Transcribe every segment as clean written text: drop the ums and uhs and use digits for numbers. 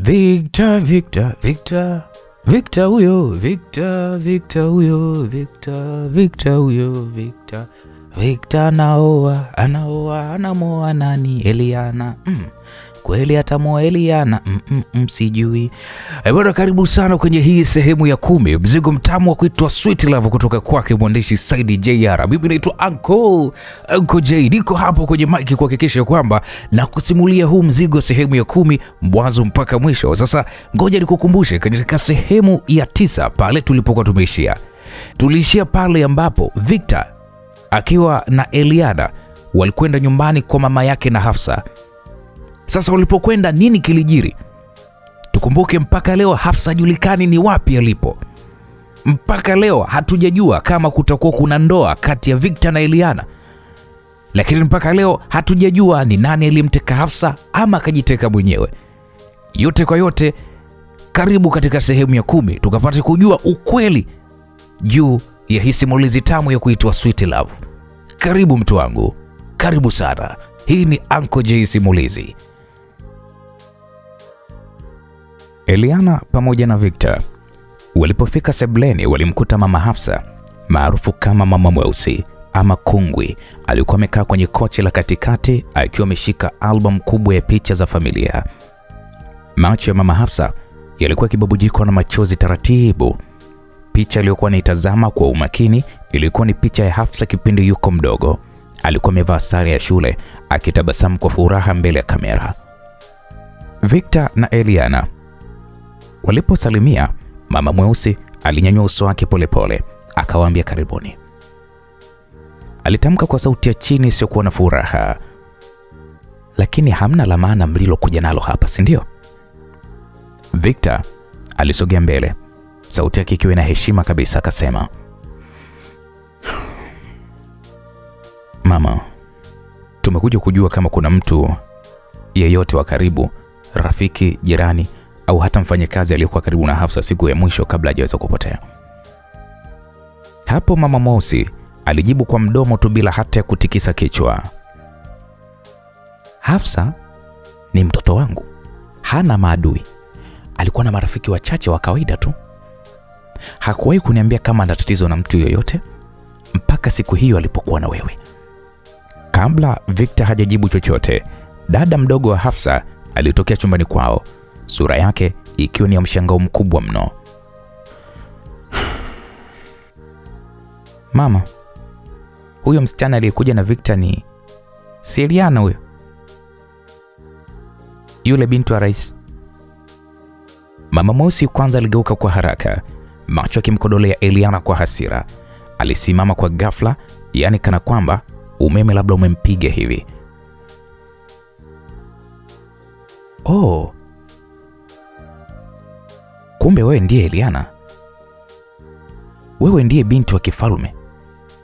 Victor, Victor, Victor, Victor huyo, Victor, Victor huyo, Victor, Victor huyo, Victor, Victor anaoa, anamoa nani? Eliana. Kweli atamoa Eliana? Sijui. Bwana, karibu sana kwenye hii sehemu ya 10, mzigo mtamu wa kuitwa Sweet Love kutoka kwake mwandishi Said JR. Mimi naitwa Uncle J. Niko hapo kwenye mic kuhakikisha kwamba na kusimulia huu mzigo sehemu ya 10 mwanzo mpaka mwisho. Sasa ngoja nikukumbushe katika sehemu ya 9 pale tulipokuwa tumeishia. Tuliishia pale ambapo Victor akiwa na Eliana walikwenda nyumbani kwa mama yake na Hafsa. Sasa walipokwenda nini kilijiri? Tukumbuke mpaka leo Hafsa julikani ni wapi alipo. Mpaka leo hatujajua kama kutakuwa kuna ndoa kati ya Victor na Eliana. Lakini mpaka leo hatujajua ni nani alimteka Hafsa ama akajiteka mwenyewe. Yote kwa yote, karibu katika sehemu ya 10 tukapate kujua ukweli juu ya hii simulizi tamu ya kuitwa Sweet Love. Karibu mtu wangu, karibu sana. Hii ni Uncle J simulizi. Eliana pamoja na Victor walipofika sebleni walimkuta mama Hafsa maarufu kama mama mweusi ama kungwi. Alikuwa amekaa kwenye kochi la katikati akiwa ameshika album kubwa ya picha za familia. Macho ya mama Hafsa yalikuwa kibubujikwa na machozi taratibu. Picha aliyokuwa anaitazama kwa umakini ilikuwa ni picha ya Hafsa kipindi yuko mdogo. Alikuwa amevaa sare ya shule akitabasamu kwa furaha mbele ya kamera. Victor na Eliana waliposalimia, mama mweusi alinyanyua uso wake polepole akawaambia karibuni. Alitamka kwa sauti ya chini isiyokuwa na furaha, lakini hamna la maana mlilokuja nalo hapa, si ndio? Victor alisogea mbele, sauti yake ikiwa na heshima kabisa, akasema, mama, tumekuja kujua kama kuna mtu yeyote wa karibu, rafiki, jirani au hata mfanyakazi aliyekuwa karibu na Hafsa siku ya mwisho kabla hajaweza kupotea. Hapo mama mweusi alijibu kwa mdomo tu bila hata ya kutikisa kichwa. Hafsa ni mtoto wangu, hana maadui. Alikuwa na marafiki wachache wa kawaida tu. Hakuwahi kuniambia kama ana tatizo na mtu yoyote mpaka siku hiyo alipokuwa na wewe. Kabla Victor hajajibu chochote, dada mdogo wa Hafsa alitokea chumbani kwao, sura yake ikiwa ni ya mshangao mkubwa mno. Mama, huyo msichana aliyekuja na Victor ni Eliana huyo? Yule binti wa rais? Mama mweusi kwanza aligeuka kwa haraka, macho yakimkodolea Eliana kwa hasira. Alisimama kwa ghafla, yani kana kwamba umeme labda umempiga hivi. Oh, kumbe wewe ndiye Eliana. Wewe ndiye binti wa kifalme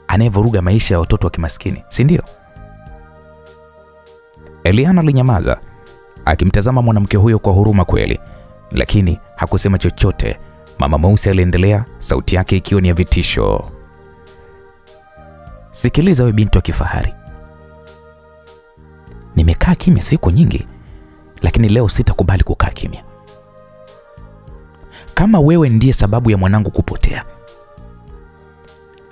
anayevuruga maisha ya watoto wa kimaskini, si ndio? Eliana alinyamaza akimtazama mwanamke huyo kwa huruma kweli, lakini hakusema chochote. Mama mweusi aliendelea, sauti yake ikiwa ni ya vitisho. Sikiliza wewe binti wa kifahari. Nimekaa kimya siku nyingi, lakini leo sitakubali kukaa kimya. Kama wewe ndiye sababu ya mwanangu kupotea,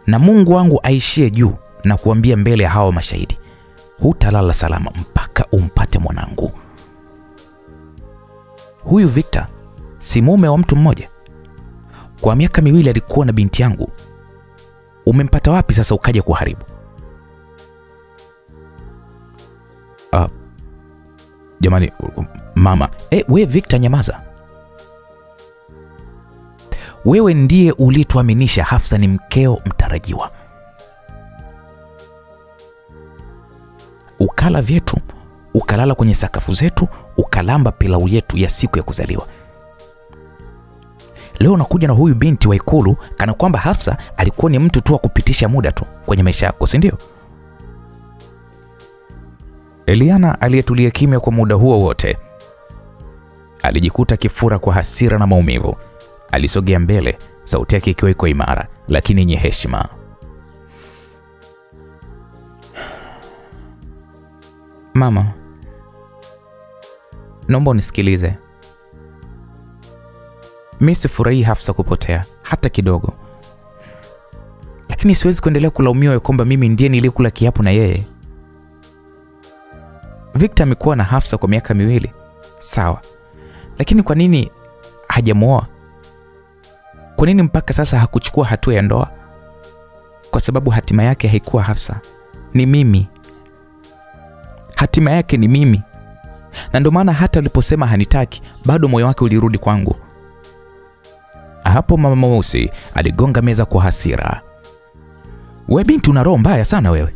na Mungu wangu aishie juu na kuambia mbele ya hao mashahidi, hutalala salama mpaka umpate mwanangu. Huyu Victor si mume wa mtu mmoja? Kwa miaka 2 alikuwa na binti yangu. Umempata wapi sasa ukaja kuharibu? Jamani, mama. Wewe Victor, nyamaza. Wewe ndiye ulituaminisha Hafsa ni mkeo mtarajiwa. Ukala vyetu, ukalala kwenye sakafu zetu, ukalamba pilau yetu ya siku ya kuzaliwa. Leo unakuja na huyu binti wa ikulu kana kwamba Hafsa alikuwa ni mtu tu wa kupitisha muda tu kwenye maisha yako, si ndio? Eliana aliyetulia kimya kwa muda huo wote alijikuta kifura kwa hasira na maumivu. Alisogea mbele, sauti yake ikiwa iko imara lakini yenye heshima. Mama, naomba unisikilize. Mimi sifurahi Hafsa kupotea hata kidogo. Lakini siwezi kuendelea kulaumiwa kwamba mimi ndiye nilikula kiapo na yeye. Victor amekuwa na Hafsa kwa miaka 2. Sawa. Lakini kwa nini hajamuoa? Kwa nini mpaka sasa hakuchukua hatua ya ndoa? Kwa sababu hatima yake haikuwa Hafsa, ni mimi. Hatima yake ni mimi. Na ndio maana hata aliposema hanitaki, bado moyo wake ulirudi kwangu. Hapo Mama Mweusi aligonga meza kwa hasira. Wewe binti una roho mbaya sana wewe.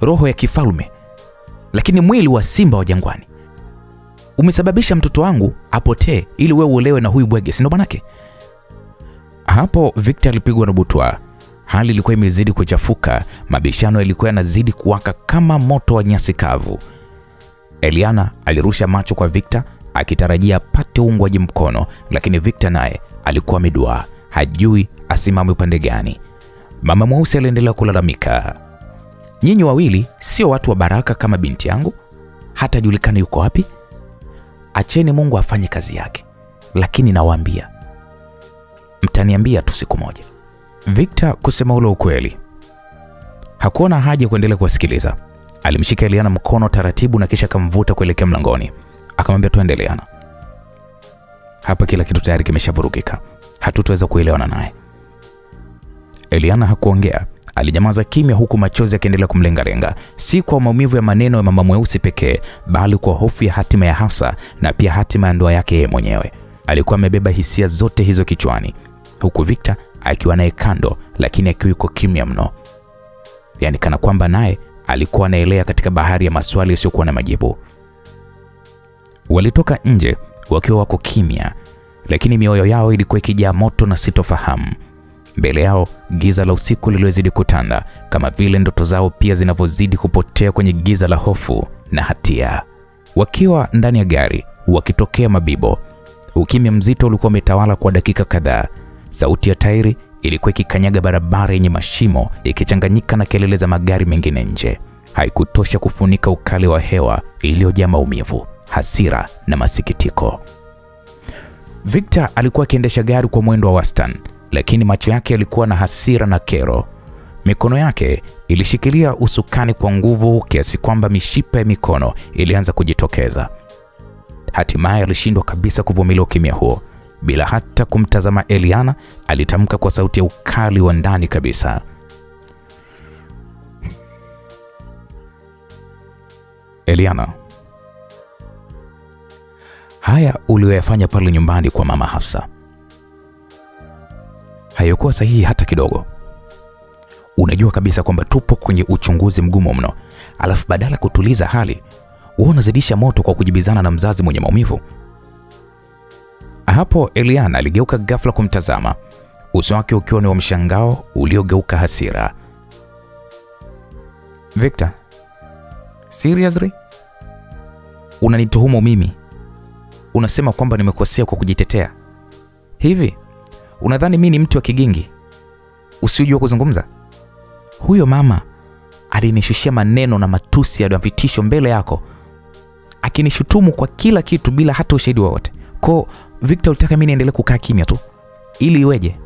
Roho ya kifalme, lakini mwili wa simba wa jangwani. Umesababisha mtoto wangu apotee ili wewe uolewe na huyu bwege, si ndo manake? Hapo Victor alipigwa na butwa. Hali ilikuwa imezidi kuchafuka, mabishano yalikuwa yanazidi kuwaka kama moto wa nyasi kavu. Eliana alirusha macho kwa Victor akitarajia apate uungwaji mkono, lakini Victor naye alikuwa ameduaa, hajui asimame upande gani. Mama Mweusi aliendelea kulalamika. Nyinyi wawili sio watu wa baraka kama binti yangu, hata julikana yuko wapi. Acheni Mungu afanye kazi yake, lakini nawaambia mtaniambia tu siku moja. Victor kusema ule ukweli hakuona haja kuendelea kuwasikiliza. Alimshika Eliana mkono taratibu na kisha akamvuta kuelekea mlangoni. Akamwambia tuendeleana. Hapa kila kitu tayari kimeshavurugika. Hatutaweza kuelewana naye. Eliana hakuongea. Alinyamaza kimya huku machozi yakiendelea kumlengalenga, si kwa maumivu ya maneno ya Mama Mweusi pekee, bali kwa hofu ya hatima ya Hafsa na pia hatima ya ndoa yake yeye mwenyewe. Alikuwa amebeba hisia zote hizo kichwani, huku Victor akiwa naye kando, lakini akiwa yuko kimya mno. Yaani kana kwamba naye alikuwa anaelea katika bahari ya maswali yasiyokuwa na majibu. Walitoka nje wakiwa wako kimya, lakini mioyo yao ilikuwa ikijaa moto na sitofahamu. Mbele yao giza la usiku lililozidi kutanda, kama vile ndoto zao pia zinavyozidi kupotea kwenye giza la hofu na hatia. Wakiwa ndani ya gari wakitokea Mabibo, ukimya mzito ulikuwa umetawala kwa dakika kadhaa. Sauti ya tairi ilikuwa ikikanyaga barabara yenye mashimo, ikichanganyika na kelele za magari mengine nje. Haikutosha kufunika ukali wa hewa iliyojaa maumivu, hasira na masikitiko. Victor alikuwa akiendesha gari kwa mwendo wa wastani, lakini macho yake yalikuwa na hasira na kero. Mikono yake ilishikilia usukani kwa nguvu kiasi kwamba mishipa ya mikono ilianza kujitokeza. Hatimaye alishindwa kabisa kuvumilia ukimya huo. Bila hata kumtazama Eliana, alitamka kwa sauti ya ukali wa ndani kabisa. Eliana, haya uliyoyafanya pale nyumbani kwa Mama Hafsa hayakuwa sahihi hata kidogo. Unajua kabisa kwamba tupo kwenye uchunguzi mgumu mno, alafu badala kutuliza hali, wewe unazidisha moto kwa kujibizana na mzazi mwenye maumivu. Hapo Eliana aligeuka ghafla kumtazama, uso wake ukiwa ni wa mshangao uliogeuka hasira. Victor, seriously? Unanituhumu mimi? Unasema kwamba nimekosea kwa kujitetea? Hivi unadhani mimi ni mtu wa kigingi usijua kuzungumza? Huyo mama alinishushia maneno na matusi ya vitisho mbele yako, akinishutumu kwa kila kitu bila hata ushahidi wowote. Kwa Victor, ulitaka mimi niendelee kukaa kimya tu ili iweje?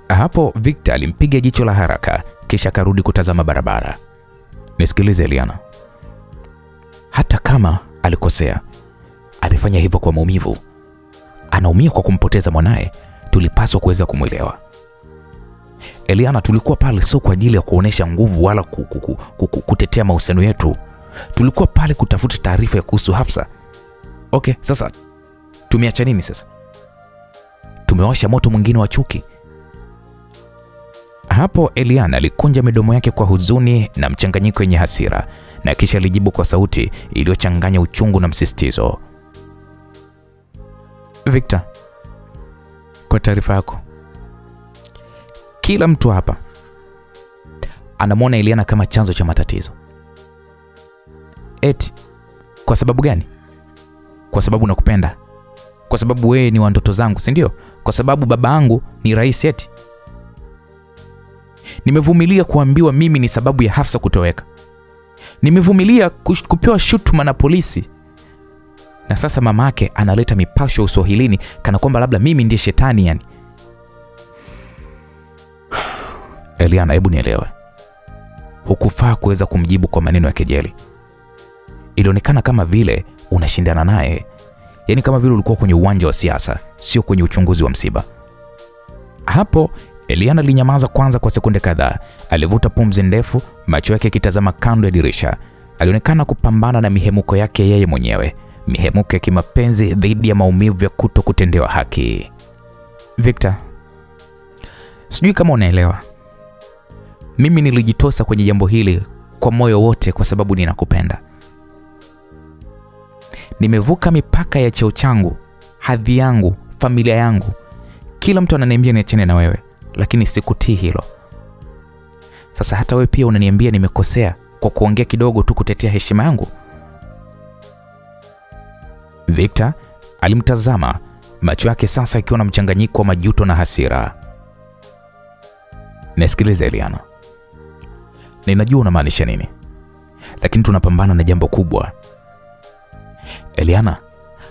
Hapo Victor alimpiga jicho la haraka kisha akarudi kutazama barabara. Nisikilize Eliana, hata kama alikosea, alifanya hivyo kwa maumivu. Anaumia kwa kumpoteza mwanae, tulipaswa kuweza kumuelewa. Eliana, tulikuwa pale sio kwa ajili ya kuonesha nguvu wala kutetea mahusiano yetu. Tulikuwa pale kutafuta taarifa ya kuhusu Hafsa. Okay, sasa tumeacha nini sasa? Tumewasha moto mwingine wa chuki. Hapo Eliana alikunja midomo yake kwa huzuni na mchanganyiko wenye hasira, na kisha alijibu kwa sauti iliyochanganya uchungu na msisitizo. Victor, kwa taarifa yako, kila mtu hapa anamwona Eliana kama chanzo cha matatizo. Eti kwa sababu gani? Kwa sababu nakupenda. Kwa sababu wewe ni wa ndoto zangu, si ndio? Kwa sababu babangu ni rais eti. Nimevumilia kuambiwa mimi ni sababu ya Hafsa kutoweka. Nimevumilia kupewa shutuma na polisi. Na sasa mamake analeta mipasho uswahilini kana kwamba labda mimi ndiye shetani yani. Eliana, hebu nielewe. Hukufaa kuweza kumjibu kwa maneno ya kejeli. Ilionekana kama vile unashindana naye. Yaani kama vile ulikuwa kwenye uwanja wa siasa, sio kwenye uchunguzi wa msiba. Hapo Eliana alinyamaza kwanza kwa sekunde kadhaa. Alivuta pumzi ndefu, macho yake yakitazama kando ya dirisha. Alionekana kupambana na mihemuko yake yeye mwenyewe, mihemuko ya kimapenzi dhidi ya maumivu ya kutokutendewa haki. Victor, sijui kama unaelewa. Mimi nilijitosa kwenye jambo hili kwa moyo wote kwa sababu ninakupenda. Nimevuka mipaka ya cheo changu, hadhi yangu, familia yangu. Kila mtu ananiambia niachane na wewe, lakini sikutii hilo. Sasa hata wewe pia unaniambia nimekosea kwa kuongea kidogo tu kutetea heshima yangu. Victor alimtazama, macho yake sasa yakiwa na mchanganyiko wa majuto na hasira. Nisikilize Eliana. Ninajua unamaanisha nini, lakini tunapambana na jambo kubwa. Eliana,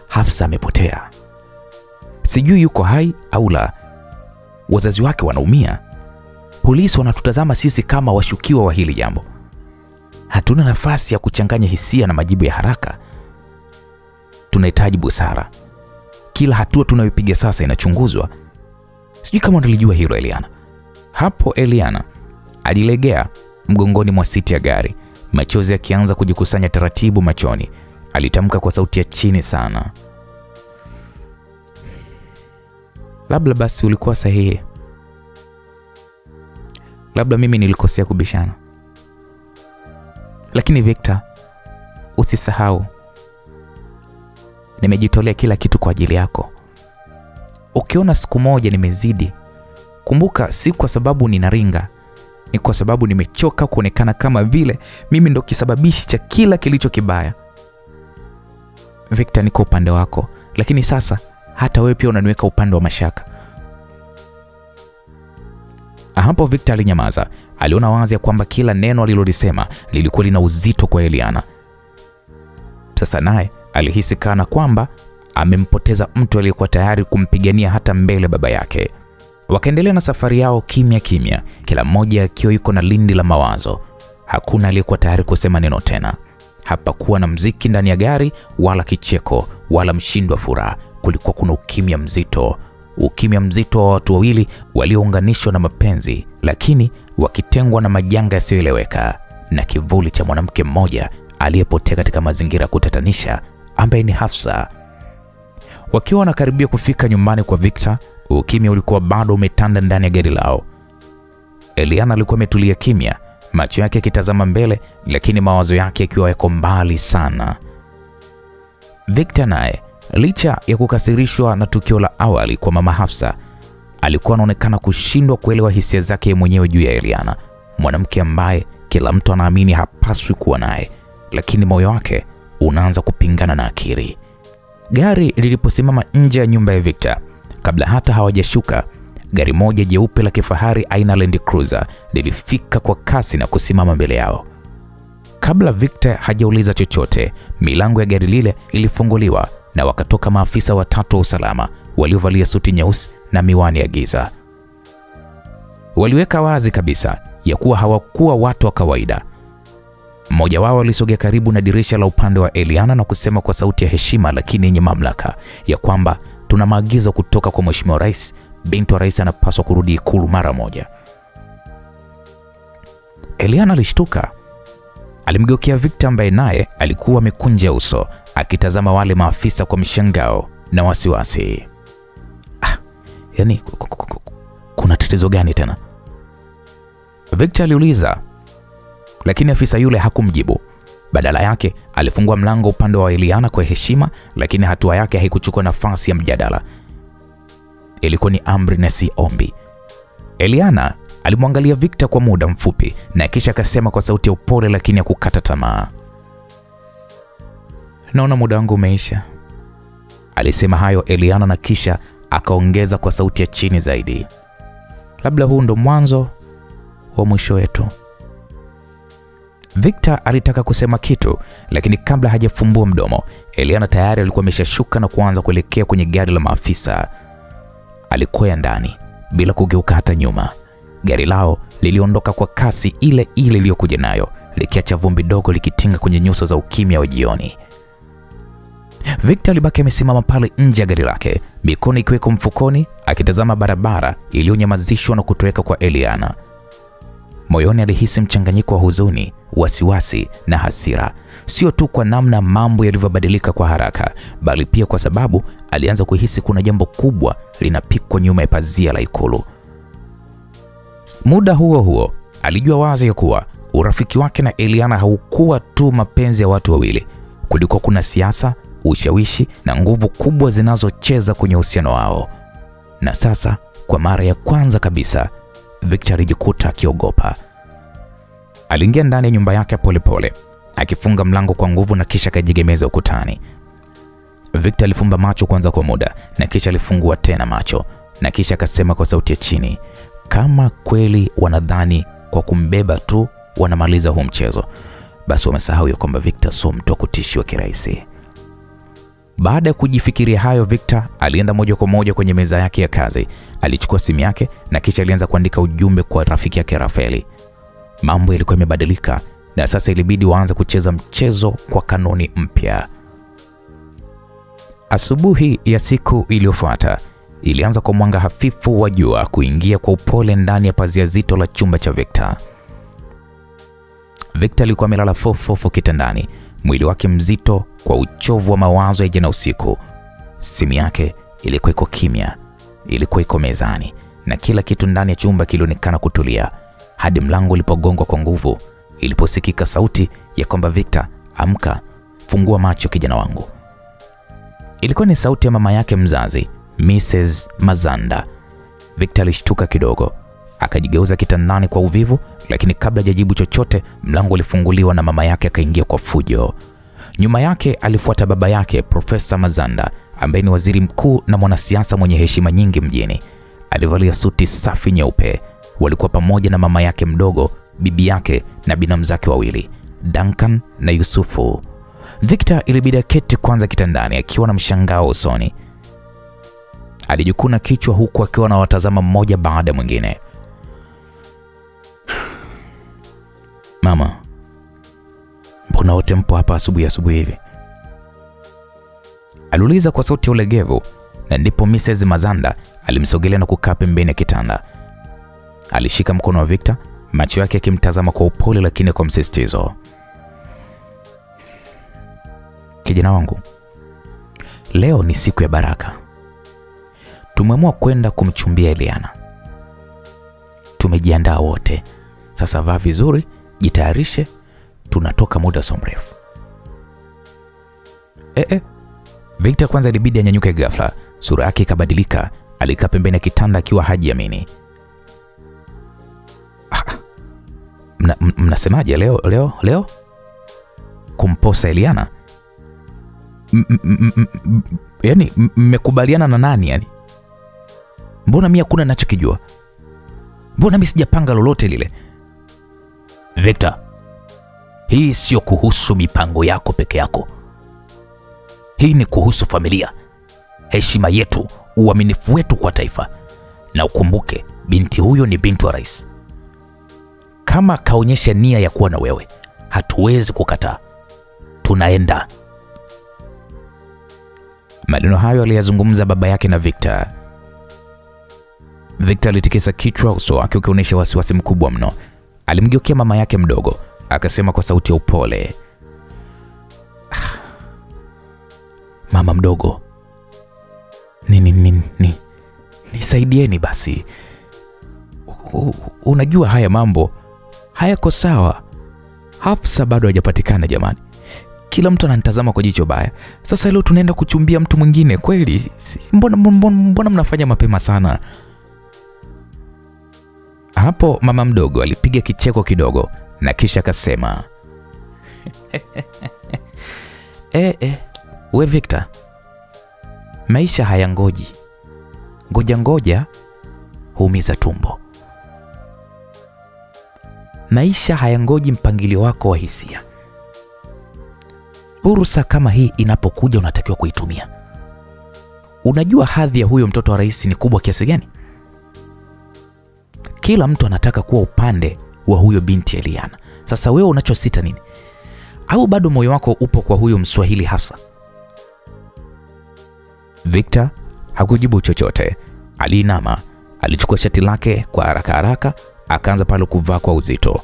Hafsa amepotea. Sijui yuko hai au la. Wazazi wake wanaumia. Polisi wanatutazama sisi kama washukiwa wa hili jambo. Hatuna nafasi ya kuchanganya hisia na majibu ya haraka. Tunahitaji busara. Kila hatua tunayopiga sasa inachunguzwa. Sijui kama unalijua hilo Eliana. Hapo Eliana alilegea mgongoni mwa siti ya gari, machozi yakianza kujikusanya taratibu machoni. Alitamka kwa sauti ya chini sana. Labda basi ulikuwa sahihi. Labda mimi nilikosea kubishana. Lakini Victor, usisahau, nimejitolea kila kitu kwa ajili yako. Ukiona siku moja nimezidi, kumbuka si kwa sababu ninaringa, ni kwa sababu nimechoka kuonekana kama vile mimi ndo kisababishi cha kila kilicho kibaya. Victor, niko upande wako, lakini sasa hata wewe pia unaniweka upande wa mashaka. Hapo Victor alinyamaza. Aliona wazi kwamba kila neno alilolisema lilikuwa lina uzito kwa Eliana. Sasa naye alihisi kana kwamba amempoteza mtu aliyekuwa tayari kumpigania hata mbele baba yake. Wakaendelea na safari yao kimya kimya, kila mmoja akiwa yuko na lindi la mawazo. Hakuna aliyekuwa tayari kusema neno tena. Hapakuwa na mziki ndani ya gari, wala kicheko, wala mshindo wa furaha. Kulikuwa kuna ukimya mzito. Ukimya mzito wa watu wawili waliounganishwa na mapenzi, lakini wakitengwa na majanga yasiyoeleweka, na kivuli cha mwanamke mmoja aliyepotea katika mazingira kutatanisha, ambaye ni Hafsa. Wakiwa wanakaribia kufika nyumbani kwa Victor, ukimya ulikuwa bado umetanda ndani ya gari lao. Eliana alikuwa ametulia kimya, macho yake yakitazama mbele, lakini mawazo yake yakiwa yako mbali sana. Victor naye, licha ya kukasirishwa na tukio la awali kwa mama Hafsa, alikuwa anaonekana kushindwa kuelewa hisia zake mwenyewe juu ya Eliana, mwanamke ambaye kila mtu anaamini hapaswi kuwa naye, lakini moyo wake unaanza kupingana na akili. Gari liliposimama nje ya nyumba ya Victor, kabla hata hawajashuka, gari moja jeupe la kifahari aina Land Cruiser lilifika kwa kasi na kusimama mbele yao. Kabla Victor hajauliza chochote, milango ya gari lile ilifunguliwa na wakatoka maafisa watatu wa usalama waliovalia suti nyeusi na miwani ya giza. Waliweka wazi kabisa ya kuwa hawakuwa watu wa kawaida. Mmoja wao alisogea karibu na dirisha la upande wa Eliana na kusema kwa sauti ya heshima lakini yenye mamlaka ya kwamba tuna maagizo kutoka kwa Mheshimiwa Rais, binti wa rais anapaswa kurudi Ikulu mara moja. Eliana alishtuka. Alimgeukia Victor ambaye naye alikuwa amekunja uso akitazama wale maafisa kwa mshangao na wasiwasi. Yani kuna tatizo gani tena? Victor aliuliza, lakini afisa yule hakumjibu. Badala yake alifungua mlango upande wa Eliana kwa heshima, lakini hatua yake haikuchukua nafasi ya mjadala. Ilikuwa ni amri na si ombi. Eliana alimwangalia Victor kwa muda mfupi na kisha akasema kwa sauti ya upole lakini ya kukata tamaa, naona muda wangu umeisha. Alisema hayo Eliana na kisha akaongeza kwa sauti ya chini zaidi, labda huu ndo mwanzo wa mwisho wetu. Victor alitaka kusema kitu, lakini kabla hajafumbua mdomo, Eliana tayari alikuwa ameshashuka na kuanza kuelekea kwenye gari la maafisa. Alikwea ndani bila kugeuka hata nyuma. Gari lao liliondoka kwa kasi ile ile iliyokuja nayo, likiacha vumbi dogo likitinga kwenye nyuso za ukimya wa jioni. Victor alibaki amesimama pale nje ya gari lake, mikono ikiweko mfukoni, akitazama barabara iliyonyamazishwa na kutoweka kwa Eliana. Moyoni alihisi mchanganyiko wa huzuni, wasiwasi na hasira, sio tu kwa namna mambo yalivyobadilika kwa haraka, bali pia kwa sababu alianza kuhisi kuna jambo kubwa linapikwa nyuma ya pazia la ikulu. Muda huo huo, alijua wazi ya kuwa urafiki wake na Eliana haukuwa tu mapenzi ya watu wawili. Kulikuwa kuna siasa, ushawishi na nguvu kubwa zinazocheza kwenye uhusiano wao. Na sasa, kwa mara ya kwanza kabisa, Victor alijikuta akiogopa. Aliingia ndani ya nyumba yake polepole, akifunga mlango kwa nguvu na kisha akajigemeza ukutani. Victor alifumba macho kwanza kwa muda, na kisha alifungua tena macho, na kisha akasema kwa sauti ya chini, kama kweli wanadhani kwa kumbeba tu wanamaliza huu mchezo, basi wamesahau ya kwamba Victor sio mtu wa kutishiwa kirahisi. Baada ya kujifikiria hayo, Victor alienda moja kwa moja kwenye meza yake ya kazi. Alichukua simu yake na kisha alianza kuandika ujumbe kwa rafiki yake Rafaeli. Mambo yalikuwa yamebadilika na sasa ilibidi waanze kucheza mchezo kwa kanuni mpya. Asubuhi ya siku iliyofuata ilianza kwa mwanga hafifu wa jua kuingia kwa upole ndani ya pazia zito la chumba cha Victor. Victor alikuwa amelala fofofo kitandani, mwili wake mzito kwa uchovu wa mawazo ya jana usiku. Simu yake ilikuwa iko kimya, ilikuwa iko mezani, na kila kitu ndani ya chumba kilionekana kutulia hadi mlango ulipogongwa kwa nguvu, iliposikika sauti ya kwamba Victor, amka, fungua macho kijana wangu. Ilikuwa ni sauti ya mama yake mzazi, Mrs. Mazanda. Victor alishtuka kidogo, akajigeuza kitandani kwa uvivu, lakini kabla hajajibu chochote, mlango ulifunguliwa na mama yake akaingia kwa fujo. Nyuma yake alifuata baba yake, Profesa Mazanda, ambaye ni waziri mkuu na mwanasiasa mwenye heshima nyingi mjini. Alivalia suti safi nyeupe. Walikuwa pamoja na mama yake mdogo, bibi yake na binamu zake wawili, Duncan na Yusufu. Victor ilibidi aketi kwanza kitandani akiwa na mshangao usoni. Alijikuna kichwa huku akiwa na watazama mmoja baada ya mwingine. Mama, mbona wote mpo hapa asubuhi hivi? Aliuliza kwa sauti ya ulegevu, na ndipo Mrs. Mazanda alimsogelea na kukaa pembeni ya kitanda. Alishika mkono wa Victor, macho yake yakimtazama kwa upole lakini kwa msisitizo. Kijana wangu, leo ni siku ya baraka. Tumeamua kwenda kumchumbia Eliana. Tumejiandaa wote. Sasa vaa vizuri, jitayarishe, tunatoka muda so mrefu. Victor kwanza ilibidi anyanyuke ghafla, sura yake ikabadilika, alikaa pembeni ya kitanda akiwa hajiamini. Mnasemaje leo? Kumposa Eliana? Yaani mmekubaliana na nani yani? Mbona mimi hakuna ninachokijua? Mbona mimi sijapanga lolote lile? Victor, hii sio kuhusu mipango yako peke yako. Hii ni kuhusu familia, heshima yetu, uaminifu wetu kwa taifa. Na ukumbuke, binti huyo ni binti wa rais. Kama kaonyesha nia ya kuwa na wewe, hatuwezi kukataa. Tunaenda. Maneno hayo aliyazungumza baba yake na Victor. Victor alitikisa kichwa, uso wake ukionyesha wasiwasi mkubwa mno. Alimgeukia mama yake mdogo, akasema kwa sauti ya upole, mama mdogo, nisaidieni basi. Unajua haya mambo hayako sawa. Hafsa bado hajapatikana jamani. Kila mtu ananitazama kwa jicho baya. Sasa leo tunaenda kuchumbia mtu mwingine kweli? Mbona mnafanya mapema sana? Hapo mama mdogo alipiga kicheko kidogo na kisha akasema, we Victor, maisha hayangoji. Ngoja huumiza tumbo. Maisha hayangoji mpangilio wako wa hisia. Fursa kama hii inapokuja unatakiwa kuitumia. Unajua hadhi ya huyo mtoto wa rais ni kubwa kiasi gani? Kila mtu anataka kuwa upande wa huyo binti Eliana. Sasa wewe unachosita nini? Au bado moyo wako upo kwa huyo Mswahili hasa? Victor hakujibu chochote. Aliinama, alichukua shati lake kwa haraka, akaanza pale kuvaa kwa uzito.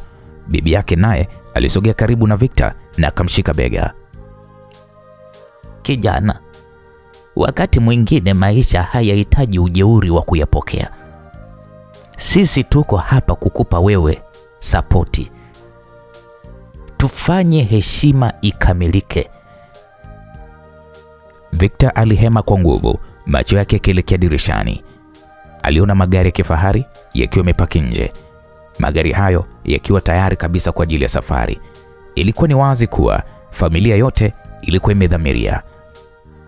Bibi yake naye alisogea karibu na Victor na akamshika bega. Kijana, wakati mwingine maisha hayahitaji ujeuri wa kuyapokea. Sisi tuko hapa kukupa wewe sapoti. Tufanye heshima ikamilike. Victor alihema kwa nguvu, macho yake yakielekea dirishani. Aliona magari ya kifahari yakiwa yamepaki nje. Magari hayo yakiwa tayari kabisa kwa ajili ya safari. Ilikuwa ni wazi kuwa familia yote ilikuwa imedhamiria.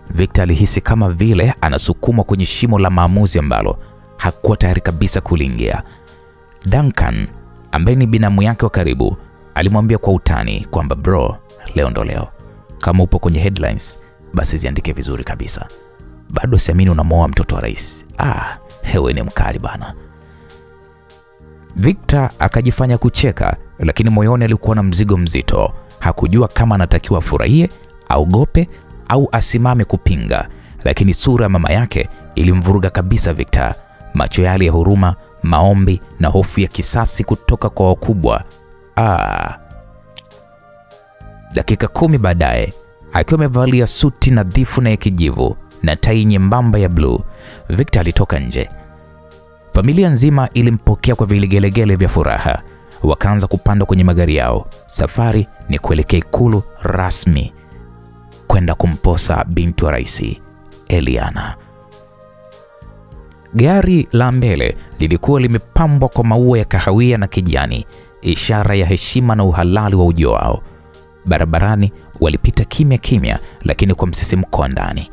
Victor alihisi kama vile anasukumwa kwenye shimo la maamuzi ambalo hakuwa tayari kabisa kuliingia. Duncan, ambaye ni binamu yake wa karibu, alimwambia kwa utani kwamba bro, leo ndo leo. Kama upo kwenye headlines, basi ziandike vizuri kabisa. Bado siamini unamoa mtoto wa rais. Hewe ni mkali bana. Victor akajifanya kucheka, lakini moyoni alikuwa na mzigo mzito. Hakujua kama anatakiwa furahie, aogope au asimame kupinga. Lakini sura ya mama yake ilimvuruga kabisa Victor. Macho yale ya huruma, maombi na hofu ya kisasi kutoka kwa wakubwa. Dakika 10 baadaye, akiwa amevalia suti nadhifu na ya kijivu na tai nyembamba ya blue, Victor alitoka nje. Familia nzima ilimpokea kwa vigelegele vya furaha. Wakaanza kupanda kwenye magari yao. Safari ni kuelekea ikulu rasmi kwenda kumposa binti wa rais, Eliana. Gari la mbele lilikuwa limepambwa kwa maua ya kahawia na kijani, ishara ya heshima na uhalali wa ujio wao. Barabarani walipita kimya kimya, lakini kwa msisimko ndani.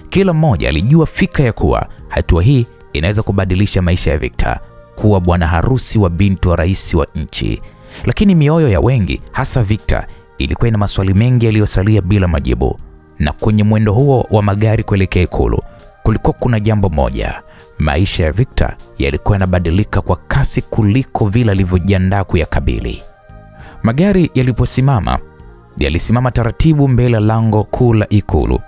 Kila mmoja alijua fika ya kuwa hatua hii inaweza kubadilisha maisha ya Victor, kuwa bwana harusi wa binti wa rais wa nchi. Lakini mioyo ya wengi, hasa Victor, ilikuwa ina maswali mengi yaliyosalia bila majibu. Na kwenye mwendo huo wa magari kuelekea ikulu, kulikuwa kuna jambo moja. Maisha ya Victor yalikuwa yanabadilika kwa kasi kuliko vile alivyojiandaa kuyakabili. Magari yalisimama taratibu mbele ya lango kuu la ikulu.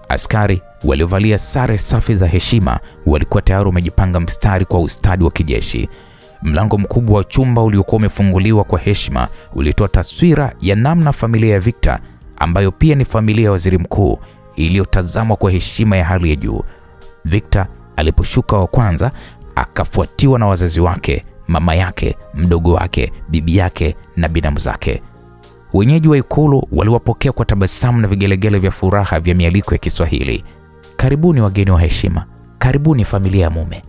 Askari waliovalia sare safi za heshima walikuwa tayari wamejipanga mstari kwa ustadi wa kijeshi. Mlango mkubwa wa chumba uliokuwa umefunguliwa kwa heshima ulitoa taswira ya namna familia ya Victor, ambayo pia ni familia ya waziri mkuu, iliyotazamwa kwa heshima ya hali ya juu. Victor aliposhuka wa kwanza, akafuatiwa na wazazi wake, mama yake, mdogo wake, bibi yake na binamu zake. Wenyeji wa ikulu waliwapokea kwa tabasamu na vigelegele vya furaha vya mialiko ya Kiswahili. Karibuni wageni wa heshima, karibuni familia ya mume.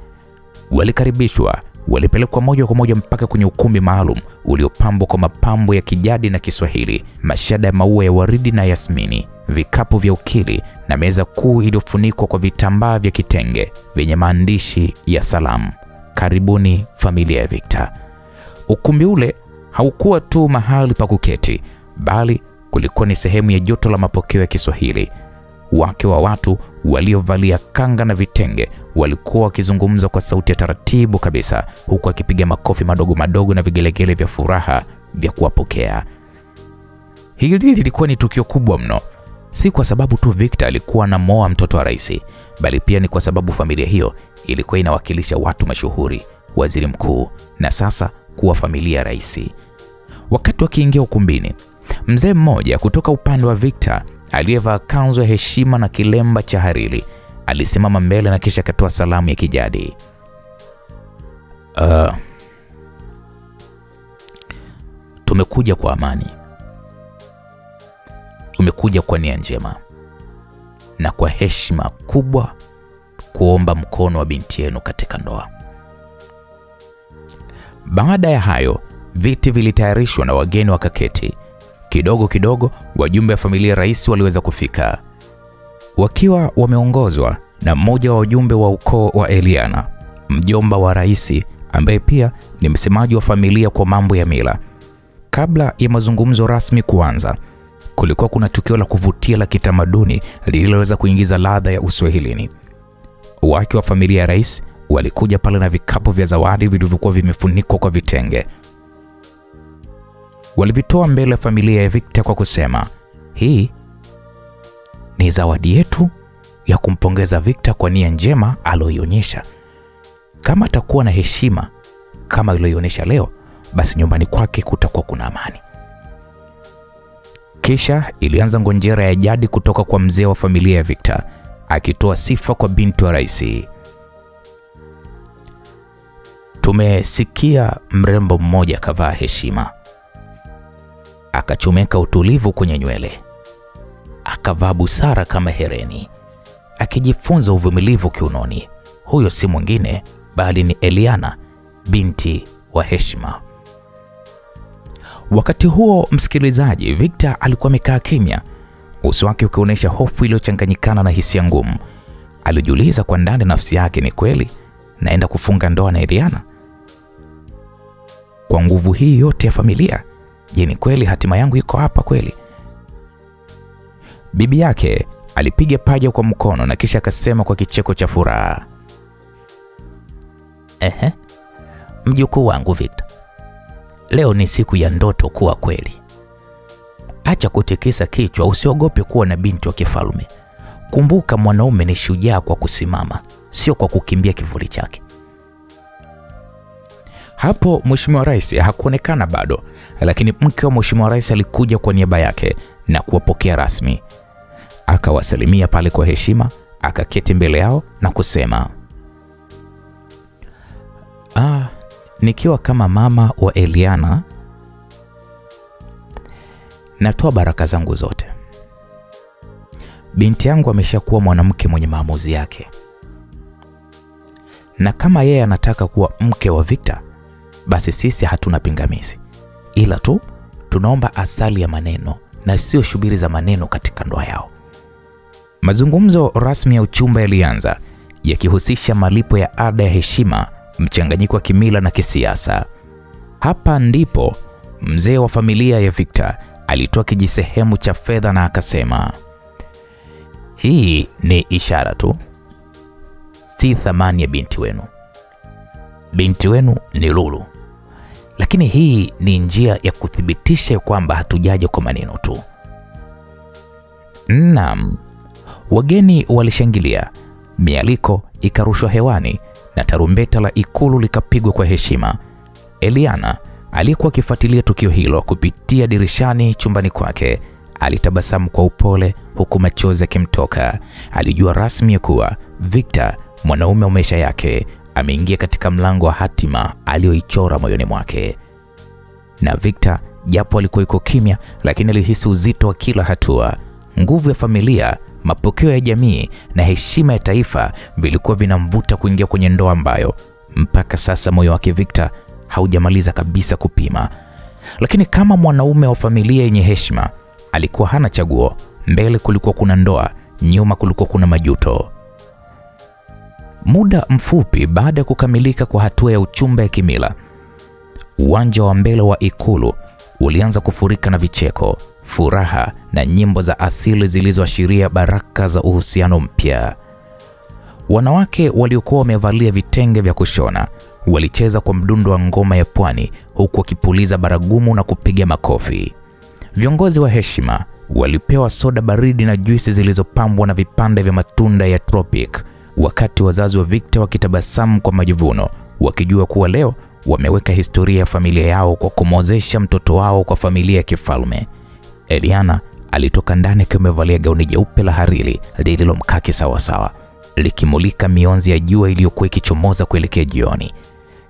Walikaribishwa, walipelekwa moja kwa moja mpaka kwenye ukumbi maalum uliopambwa kwa mapambo ya kijadi na Kiswahili, mashada ya maua ya waridi na yasmini, vikapu vya ukili na meza kuu iliyofunikwa kwa vitambaa vya kitenge vyenye maandishi ya salamu. Karibuni familia ya Victor. Ukumbi ule haukuwa tu mahali pa kuketi, bali kulikuwa ni sehemu ya joto la mapokeo ya Kiswahili. Wake wa watu waliovalia kanga na vitenge walikuwa wakizungumza kwa sauti ya taratibu kabisa, huku akipiga makofi madogo madogo na vigelegele vya furaha vya kuwapokea. Hili lilikuwa ni tukio kubwa mno, si kwa sababu tu Victor alikuwa anamoa mtoto wa rais, bali pia ni kwa sababu familia hiyo ilikuwa inawakilisha watu mashuhuri, waziri mkuu, na sasa kuwa familia ya rais. Wakati wakiingia ukumbini, mzee mmoja kutoka upande wa Victor aliyevaa kanzu ya heshima na kilemba cha hariri alisimama mbele na kisha akatoa salamu ya kijadi. Tumekuja kwa amani. Tumekuja kwa nia njema na kwa heshima kubwa kuomba mkono wa binti yenu katika ndoa. Baada ya hayo, viti vilitayarishwa na wageni wakaketi. Kidogo kidogo wajumbe wa familia ya rais waliweza kufika, wakiwa wameongozwa na mmoja wa wajumbe wa ukoo wa Eliana, mjomba wa rais ambaye pia ni msemaji wa familia kwa mambo ya mila. Kabla ya mazungumzo rasmi kuanza, kulikuwa kuna tukio la kuvutia la kitamaduni lililoweza kuingiza ladha ya Uswahilini. Wake wa familia ya rais walikuja pale na vikapu vya zawadi vilivyokuwa vimefunikwa kwa vitenge. Walivitoa mbele ya familia ya Victor kwa kusema, hii ni zawadi yetu ya kumpongeza Victor kwa nia njema aliyoionyesha. Kama atakuwa na heshima kama aliyoionyesha leo, basi nyumbani kwake kutakuwa kuna amani. Kisha ilianza ngonjera ya jadi kutoka kwa mzee wa familia ya Victor, akitoa sifa kwa binti wa rais. Tumesikia mrembo mmoja kavaa heshima, akachomeka utulivu kwenye nywele, akavaa busara kama hereni, akijifunza uvumilivu kiunoni. Huyo si mwingine bali ni Eliana, binti wa heshima. Wakati huo, msikilizaji, Victor alikuwa amekaa kimya, uso wake ukionyesha hofu iliyochanganyikana na hisia ngumu. Alijiuliza kwa ndani nafsi yake, ni kweli naenda kufunga ndoa na Eliana? Kwa nguvu hii yote ya familia, je, ni kweli hatima yangu iko hapa kweli? Bibi yake alipiga paja kwa mkono na kisha akasema kwa kicheko cha furaha, mjukuu wangu Victor, leo ni siku ya ndoto kuwa kweli. Acha kutikisa kichwa, usiogope kuwa na binti wa kifalme. Kumbuka, mwanaume ni shujaa kwa kusimama, sio kwa kukimbia kivuli chake. Hapo Mheshimiwa Rais hakuonekana bado, lakini mke wa Mheshimiwa Rais alikuja kwa niaba yake na kuwapokea rasmi. Akawasalimia pale kwa heshima, akaketi mbele yao na kusema, nikiwa kama mama wa Eliana, natoa baraka zangu zote. Binti yangu ameshakuwa mwanamke mwenye maamuzi yake, na kama yeye anataka kuwa mke wa Victor, basi sisi hatuna pingamizi, ila tu tunaomba asali ya maneno na sio shubiri za maneno katika ndoa yao. Mazungumzo rasmi ya uchumba yalianza, yakihusisha malipo ya ada ya heshima, mchanganyiko wa kimila na kisiasa. Hapa ndipo mzee wa familia ya Victor alitoa kijisehemu cha fedha na akasema, hii ni ishara tu, si thamani ya binti wenu. Binti wenu ni lulu, lakini hii ni njia ya kuthibitisha kwamba hatujaje kwa maneno tu. Naam, wageni walishangilia, mialiko ikarushwa hewani na tarumbeta la ikulu likapigwa kwa heshima. Eliana aliyekuwa akifuatilia tukio hilo kupitia dirishani chumbani kwake alitabasamu kwa upole huku machozi yakimtoka. Alijua rasmi ya kuwa Victor, mwanaume wa maisha yake, ameingia katika mlango wa hatima aliyoichora moyoni mwake. Na Victor, japo alikuwa yuko kimya, lakini alihisi uzito wa kila hatua. Nguvu ya familia, mapokeo ya jamii na heshima ya taifa vilikuwa vinamvuta kuingia kwenye ndoa ambayo mpaka sasa moyo wake Victor haujamaliza kabisa kupima. Lakini kama mwanaume wa familia yenye heshima, alikuwa hana chaguo. Mbele kulikuwa kuna ndoa, nyuma kulikuwa kuna majuto. Muda mfupi baada ya kukamilika kwa hatua ya uchumba ya kimila, uwanja wa mbele wa ikulu ulianza kufurika na vicheko, furaha na nyimbo za asili zilizoashiria baraka za uhusiano mpya. Wanawake waliokuwa wamevalia vitenge vya kushona walicheza kwa mdundo wa ngoma ya pwani huku wakipuliza baragumu na kupiga makofi. Viongozi wa heshima walipewa soda baridi na juisi zilizopambwa na vipande vya matunda ya tropic, wakati wazazi wa Victor wakitabasamu kwa majivuno, wakijua kuwa leo wameweka historia ya familia yao kwa kumwozesha mtoto wao kwa familia ya kifalme. Eliana alitoka ndani akiwa amevalia gauni jeupe la hariri lililomkaa kisawasawa, likimulika mionzi ya jua iliyokuwa ikichomoza kuelekea jioni.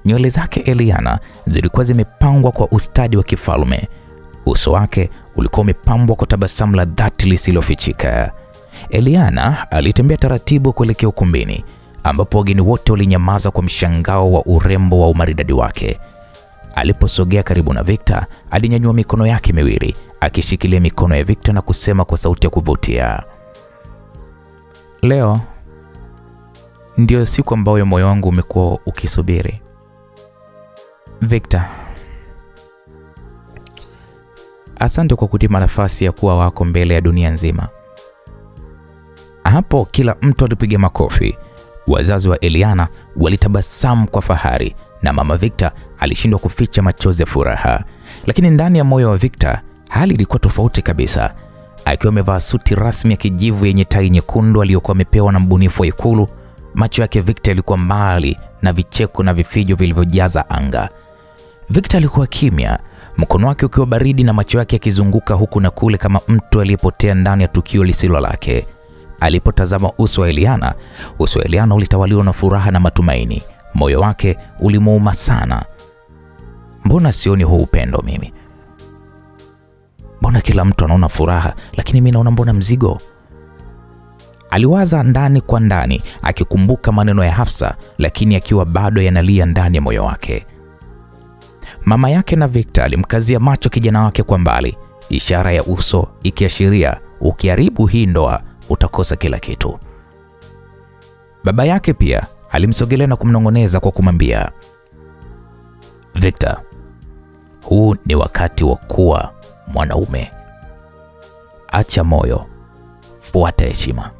Nywele zake Eliana zilikuwa zimepangwa kwa ustadi wa kifalme. Uso wake ulikuwa umepambwa kwa tabasamu la dhati lisilofichika. Eliana alitembea taratibu kuelekea ukumbini, ambapo wageni wote walinyamaza kwa mshangao wa urembo wa umaridadi wake. Aliposogea karibu na Victor, alinyanyua mikono yake miwili akishikilia mikono ya Victor na kusema kwa sauti ya kuvutia, leo ndio siku ambayo moyo wangu umekuwa ukisubiri. Victor, asante kwa kunipa nafasi ya kuwa wako mbele ya dunia nzima. Hapo kila mtu alipiga makofi. Wazazi wa Eliana walitabasamu kwa fahari na mama Victor alishindwa kuficha machozi ya furaha. Lakini ndani ya moyo wa Victor hali ilikuwa tofauti kabisa. Akiwa amevaa suti rasmi ya kijivu yenye tai nyekundu aliyokuwa amepewa na mbunifu wa ikulu, macho yake Victor yalikuwa mbali na vicheko na vifijo vilivyojaza anga. Victor alikuwa kimya, mkono wake ukiwa baridi na macho yake yakizunguka huku na kule kama mtu aliyepotea ndani ya tukio lisilo lake. Alipotazama uso wa Eliana ulitawaliwa na furaha na matumaini. Moyo wake ulimuuma sana. Mbona sioni huu upendo mimi? Mbona kila mtu anaona furaha lakini mimi naona mbona mzigo? Aliwaza ndani kwa ndani, akikumbuka maneno ya Hafsa lakini akiwa bado yanalia ndani ya moyo wake. Mama yake na Victor alimkazia macho kijana wake kwa mbali, ishara ya uso ikiashiria ukiharibu hii ndoa utakosa kila kitu. Baba yake pia alimsogelea na kumnongoneza kwa kumwambia, Victor, huu ni wakati wa kuwa mwanaume. Acha moyo, fuata heshima.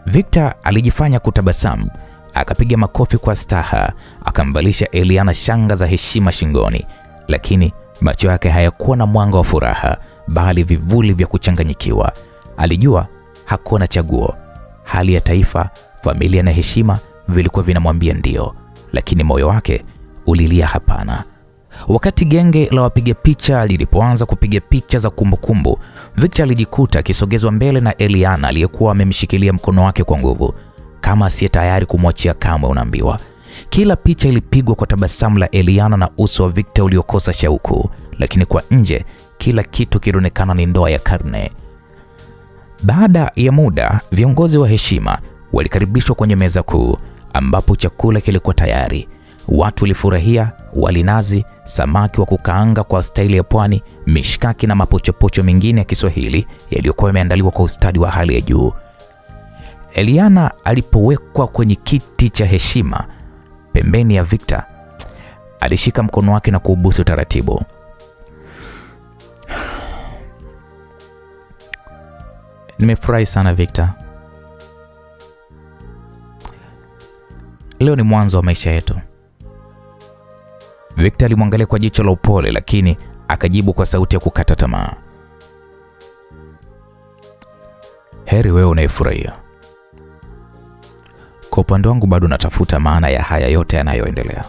Victor alijifanya kutabasamu, akapiga makofi kwa staha, akamvalisha Eliana shanga za heshima shingoni, lakini macho yake hayakuwa na mwanga wa furaha bali vivuli vya kuchanganyikiwa. Alijua hakuwa na chaguo. Hali ya taifa, familia na heshima vilikuwa vinamwambia ndio, lakini moyo wake ulilia hapana. Wakati genge la wapiga picha lilipoanza kupiga picha za kumbukumbu, Victor alijikuta akisogezwa mbele na Eliana aliyekuwa amemshikilia mkono wake kwa nguvu, kama asiye tayari kumwachia kamwe. Unaambiwa kila picha ilipigwa kwa tabasamu la Eliana na uso wa Victor uliokosa shauku, lakini kwa nje kila kitu kilionekana ni ndoa ya karne. Baada ya muda, viongozi wa heshima walikaribishwa kwenye meza kuu ambapo chakula kilikuwa tayari. Watu walifurahia wali nazi, samaki wa kukaanga kwa staili ya pwani, mishkaki na mapochopocho mengine ya Kiswahili yaliyokuwa yameandaliwa kwa ustadi wa hali ya juu. Eliana alipowekwa kwenye kiti cha heshima pembeni ya Victor, alishika mkono wake na kuubusu taratibu. Nimefurahi sana Victor. Leo ni mwanzo wa maisha yetu. Victor alimwangalia kwa jicho la upole lakini akajibu kwa sauti ya kukata tamaa. Heri wewe unayefurahia. Kwa upande wangu bado natafuta maana ya haya yote yanayoendelea.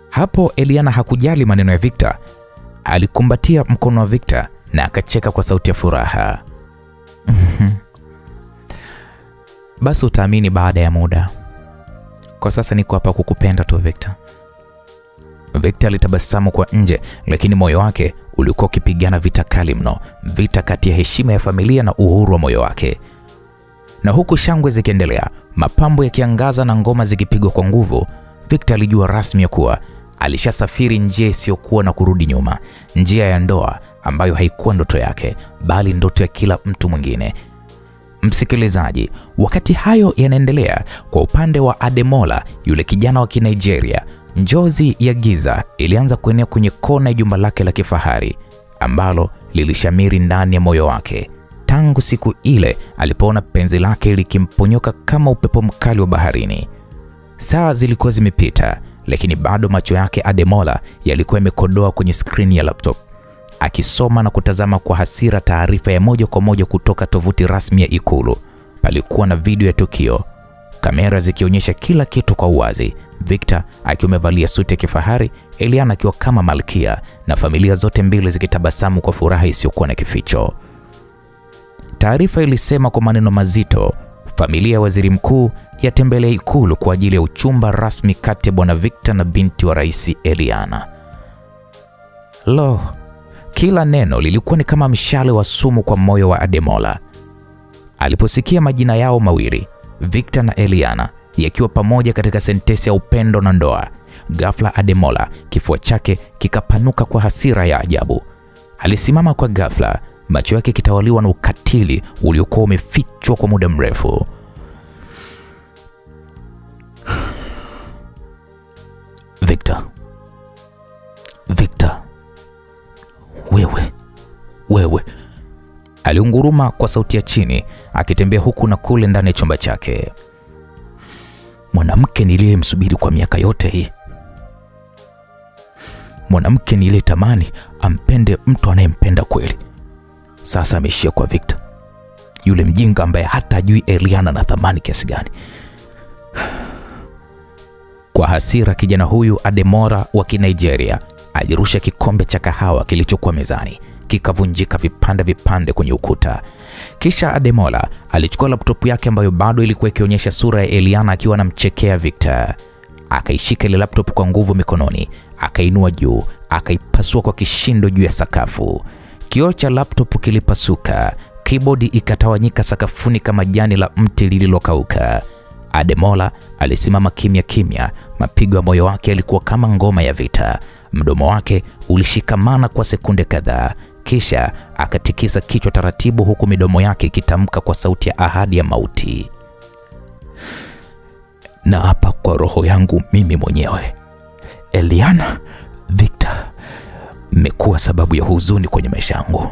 Hapo Eliana hakujali maneno ya Victor. Alikumbatia mkono wa Victor na akacheka kwa sauti ya furaha. Basi utaamini baada ya muda. Kwa sasa niko hapa kukupenda tu Victor. Victor alitabasamu kwa nje lakini moyo wake ulikuwa ukipigana vita kali mno, vita kati ya heshima ya familia na uhuru wa moyo wake. Na huku shangwe zikiendelea, mapambo yakiangaza na ngoma zikipigwa kwa nguvu, Victor alijua rasmi ya kuwa alishasafiri njia isiyokuwa na kurudi nyuma, njia ya ndoa ambayo haikuwa ndoto yake bali ndoto ya kila mtu mwingine. Msikilizaji, wakati hayo yanaendelea, kwa upande wa Ademola, yule kijana wa Kinigeria, njozi ya giza ilianza kuenea kwenye kona ya jumba lake la kifahari ambalo lilishamiri ndani ya moyo wake tangu siku ile alipoona penzi lake likimponyoka kama upepo mkali wa baharini. Saa zilikuwa zimepita lakini bado macho yake Ademola yalikuwa yamekodoa kwenye skrini ya laptop, akisoma na kutazama kwa hasira taarifa ya moja kwa moja kutoka tovuti rasmi ya ikulu. Palikuwa na video ya tukio, kamera zikionyesha kila kitu kwa uwazi. Victor akiwa amevalia suti ya kifahari, Eliana akiwa kama malkia, na familia zote mbili zikitabasamu kwa furaha isiyokuwa na kificho. Taarifa ilisema kwa maneno mazito, familia ya waziri mkuu yatembelea ikulu kwa ajili ya uchumba rasmi kati ya bwana Victor na binti wa rais Eliana. Lo, kila neno lilikuwa ni kama mshale wa sumu kwa moyo wa Ademola. Aliposikia majina yao mawili, Victor na Eliana, yakiwa pamoja katika sentensi ya upendo na ndoa, ghafla Ademola kifua chake kikapanuka kwa hasira ya ajabu. Alisimama kwa ghafla, macho yake kitawaliwa na ukatili uliokuwa umefichwa kwa muda mrefu. aliunguruma kwa sauti ya chini, akitembea huku na kule ndani ya chumba chake. Mwanamke niliyemsubiri kwa miaka yote hii. Mwanamke niliyetamani ampende mtu anayempenda kweli. Sasa ameishia kwa Victor, yule mjinga ambaye hata hajui Eliana na thamani kiasi gani. Kwa hasira, kijana huyu Ademola wa Kinigeria alirusha kikombe cha kahawa kilichokuwa mezani, kikavunjika vipande kwenye ukuta. Kisha Ademola alichukua laptop yake ambayo bado ilikuwa ikionyesha sura ya Eliana akiwa anamchekea Victor. Akaishika ile laptop kwa nguvu mikononi, akainua juu, akaipasua kwa kishindo juu ya sakafu. Kioo cha laptop kilipasuka, keyboard ikatawanyika sakafuni kama jani la mti lililokauka. Ademola alisimama kimya, mapigo ya moyo wake yalikuwa kama ngoma ya vita. Mdomo wake ulishikamana kwa sekunde kadhaa, kisha akatikisa kichwa taratibu, huku midomo yake ikitamka kwa sauti ya ahadi ya mauti. Na hapa kwa roho yangu mimi mwenyewe, Eliana, Victor, mmekuwa sababu ya huzuni kwenye maisha yangu.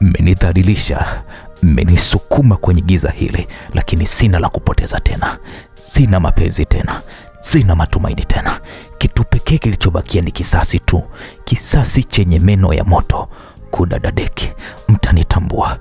Mmenidhalilisha, mmenisukuma kwenye giza hili, lakini sina la kupoteza tena. Sina mapenzi tena, sina matumaini tena. Kitu pekee kilichobakia ni kisasi tu, kisasi chenye meno ya moto. Kudadadeki, mtanitambua.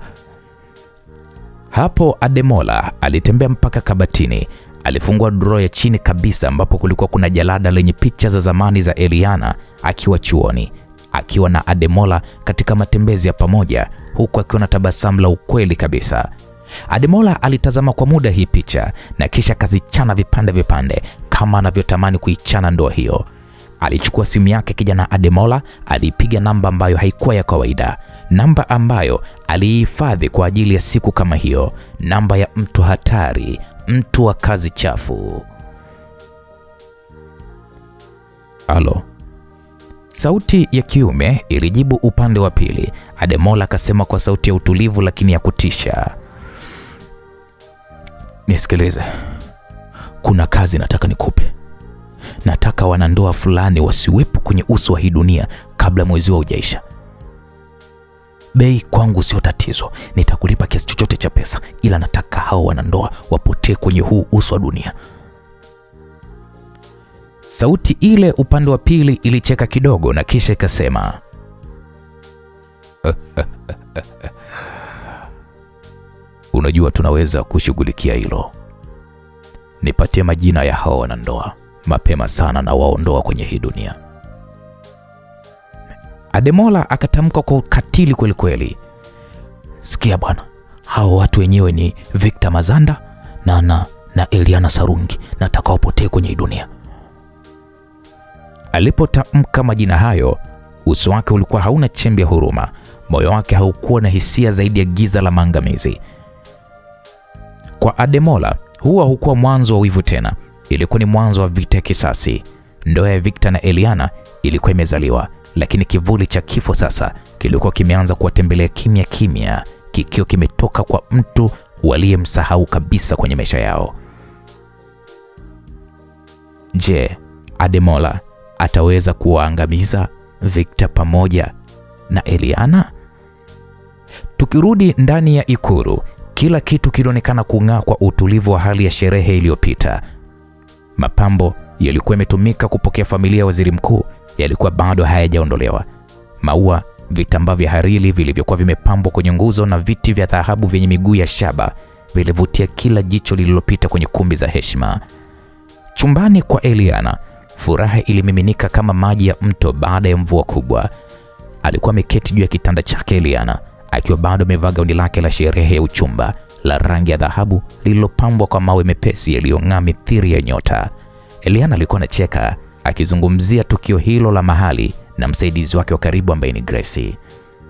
Hapo Ademola alitembea mpaka kabatini. Alifungua drawer ya chini kabisa ambapo kulikuwa kuna jalada lenye picha za zamani za Eliana akiwa chuoni, akiwa na Ademola katika matembezi ya pamoja, huku akiwa na tabasamu la ukweli kabisa. Ademola alitazama kwa muda hii picha na kisha kazichana vipande kama anavyotamani kuichana ndoa hiyo. Alichukua simu yake kijana Ademola, alipiga namba ambayo haikuwa ya kawaida, namba ambayo alihifadhi kwa ajili ya siku kama hiyo, namba ya mtu hatari, mtu wa kazi chafu. Alo. Sauti ya kiume ilijibu upande wa pili. Ademola akasema kwa sauti ya utulivu lakini ya kutisha. Nisikilize. Kuna kazi nataka nikupe. Nataka wanandoa fulani wasiwepo kwenye uso wa hii dunia kabla mwezi wao hujaisha. Bei kwangu sio tatizo. Nitakulipa kiasi chochote cha pesa, ila nataka hao wanandoa wapotee kwenye huu uso wa dunia. Sauti ile upande wa pili ilicheka kidogo na kisha ikasema, unajua tunaweza kushughulikia hilo. Nipatie majina ya hao wanandoa mapema sana na waondoa kwenye hii dunia. Ademola akatamka kwa ukatili kweli kweli. Sikia bwana, hao watu wenyewe ni Victor Mazanda na Eliana Sarungi, nataka wapotee kwenye hii dunia. Alipotamka majina hayo, uso wake ulikuwa hauna chembe ya huruma, moyo wake haukuwa na hisia zaidi ya giza la maangamizi. Kwa Ademola, huo haukuwa mwanzo wa wivu tena, ilikuwa ni mwanzo wa vita ya kisasi. Ndoa ya Victor na Eliana ilikuwa imezaliwa, lakini kivuli cha kifo sasa kilikuwa kimeanza kuwatembelea kimya, kikiwa kimetoka kwa mtu waliyemsahau kabisa kwenye maisha yao. Je, Ademola ataweza kuwaangamiza Victor pamoja na Eliana? Tukirudi ndani ya ikulu, kila kitu kilionekana kung'aa kwa utulivu wa hali ya sherehe iliyopita. Mapambo yalikuwa yametumika kupokea familia ya waziri mkuu yalikuwa bado hayajaondolewa. Maua, vitambaa vya hariri vilivyokuwa vimepambwa kwenye nguzo na viti vya dhahabu vyenye miguu ya shaba vilivutia kila jicho lililopita kwenye kumbi za heshima. Chumbani kwa Eliana, furaha ilimiminika kama maji ya mto baada ya mvua kubwa. Alikuwa ameketi juu ya kitanda chake Eliana, akiwa bado amevaa gauni lake la sherehe ya uchumba la rangi ya dhahabu lililopambwa kwa mawe mepesi yaliyong'aa mithili ya nyota. Eliana alikuwa anacheka akizungumzia tukio hilo la mahali na msaidizi wake wa karibu ambaye ni Gracie.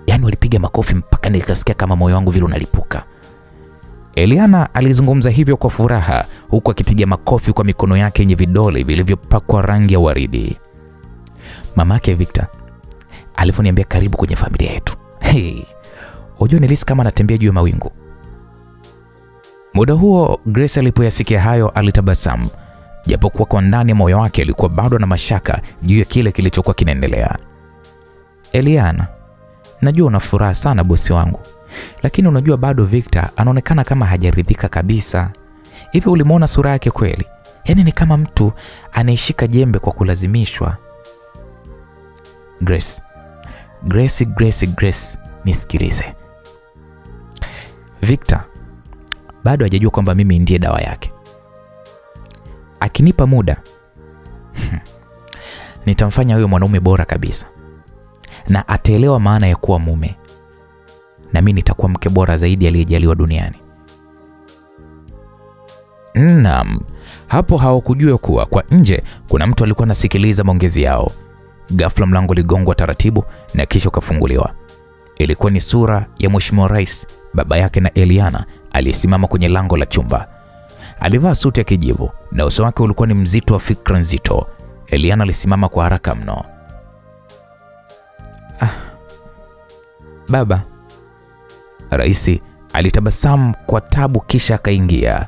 Yaani walipiga makofi mpaka nikasikia kama moyo wangu vile unalipuka. Eliana alizungumza hivyo kwa furaha huku akipiga makofi kwa mikono yake yenye vidole vilivyopakwa rangi ya waridi. Mamake Victor alifoniambia karibu kwenye familia yetu. Unajua nilisi kama natembea juu ya mawingu. Muda huo Grace alipoyasikia hayo alitabasamu, japokuwa kwa ndani ya moyo wake alikuwa bado na mashaka juu ya kile kilichokuwa kinaendelea. Eliana, najua una furaha sana bosi wangu, Lakini unajua bado Victor anaonekana kama hajaridhika kabisa. Hivi ulimuona sura yake kweli? Yaani ni kama mtu anaishika jembe kwa kulazimishwa. Grace, nisikilize. Victor bado hajajua kwamba mimi ndiye dawa yake. Akinipa muda nitamfanya huyo mwanaume bora kabisa, na ataelewa maana ya kuwa mume, na mimi nitakuwa mke bora zaidi aliyejaliwa duniani. Naam, hapo hawakujua kuwa kwa nje kuna mtu alikuwa anasikiliza maongezi yao. Ghafla mlango ligongwa taratibu na kisha ukafunguliwa. Ilikuwa ni sura ya Mheshimiwa Rais, baba yake na Eliana, aliyesimama kwenye lango la chumba. Alivaa suti ya kijivu na uso wake ulikuwa ni mzito wa fikra nzito. Eliana alisimama kwa haraka mno. Baba. Rais alitabasamu kwa tabu kisha akaingia.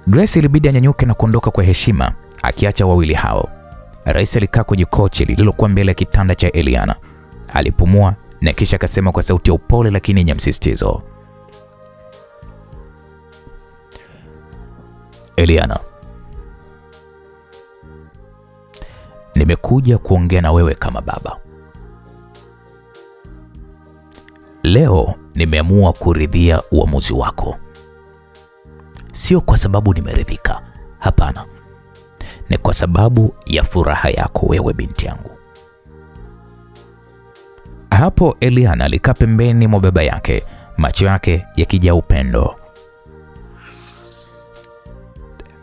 Grace ilibidi anyanyuke na kuondoka kwa heshima, akiacha wawili hao. Rais alikaa kwenye kochi lililokuwa mbele ya kitanda cha Eliana. Alipumua na kisha akasema kwa sauti ya upole lakini yenye msisitizo. Eliana, nimekuja kuongea na wewe kama baba. Leo nimeamua kuridhia uamuzi wako. Sio kwa sababu nimeridhika, hapana. Ni kwa sababu ya furaha yako wewe binti yangu. Hapo Eliana alikaa pembeni mwa baba yake, macho yake yakijaa upendo.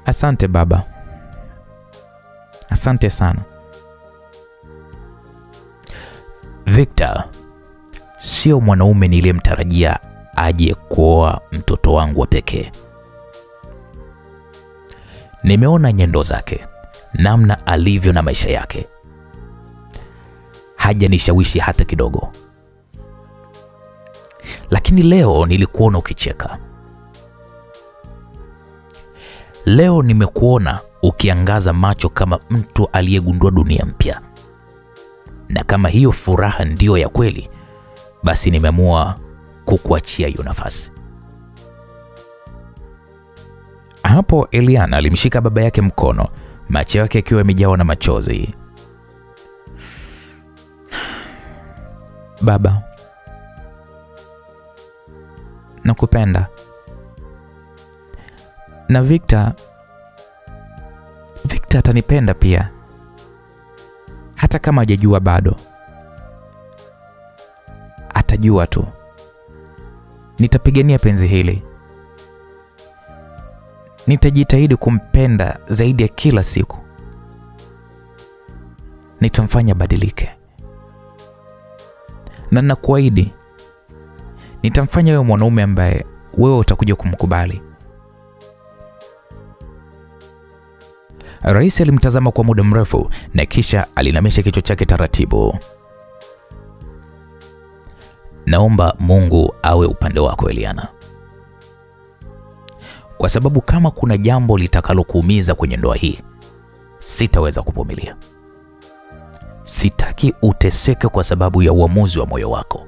Asante baba. Asante sana. Victor sio mwanaume niliyemtarajia aje kuoa mtoto wangu wa pekee. Nimeona nyendo zake, namna alivyo na maisha yake. Hajanishawishi hata kidogo. Lakini leo nilikuona ukicheka. Leo nimekuona ukiangaza macho kama mtu aliyegundua dunia mpya. Na kama hiyo furaha ndiyo ya kweli, basi nimeamua kukuachia hiyo nafasi. Hapo Eliana alimshika baba yake mkono, macho yake yakiwa yamejawa na machozi. Baba, nakupenda. Na Victor atanipenda pia, hata kama hajajua bado. Atajua tu. Nitapigania penzi hili. Nitajitahidi kumpenda zaidi ya kila siku. Nitamfanya badilike. Na nakuahidi, nitamfanya wewe mwanaume ambaye wewe utakuja kumkubali. Rais alimtazama kwa muda mrefu na kisha alinamisha kichwa chake taratibu. Naomba Mungu awe upande wako Eliana. Kwa sababu kama kuna jambo litakalokuumiza kwenye ndoa hii, sitaweza kuvumilia. Sitaki uteseke kwa sababu ya uamuzi wa moyo wako.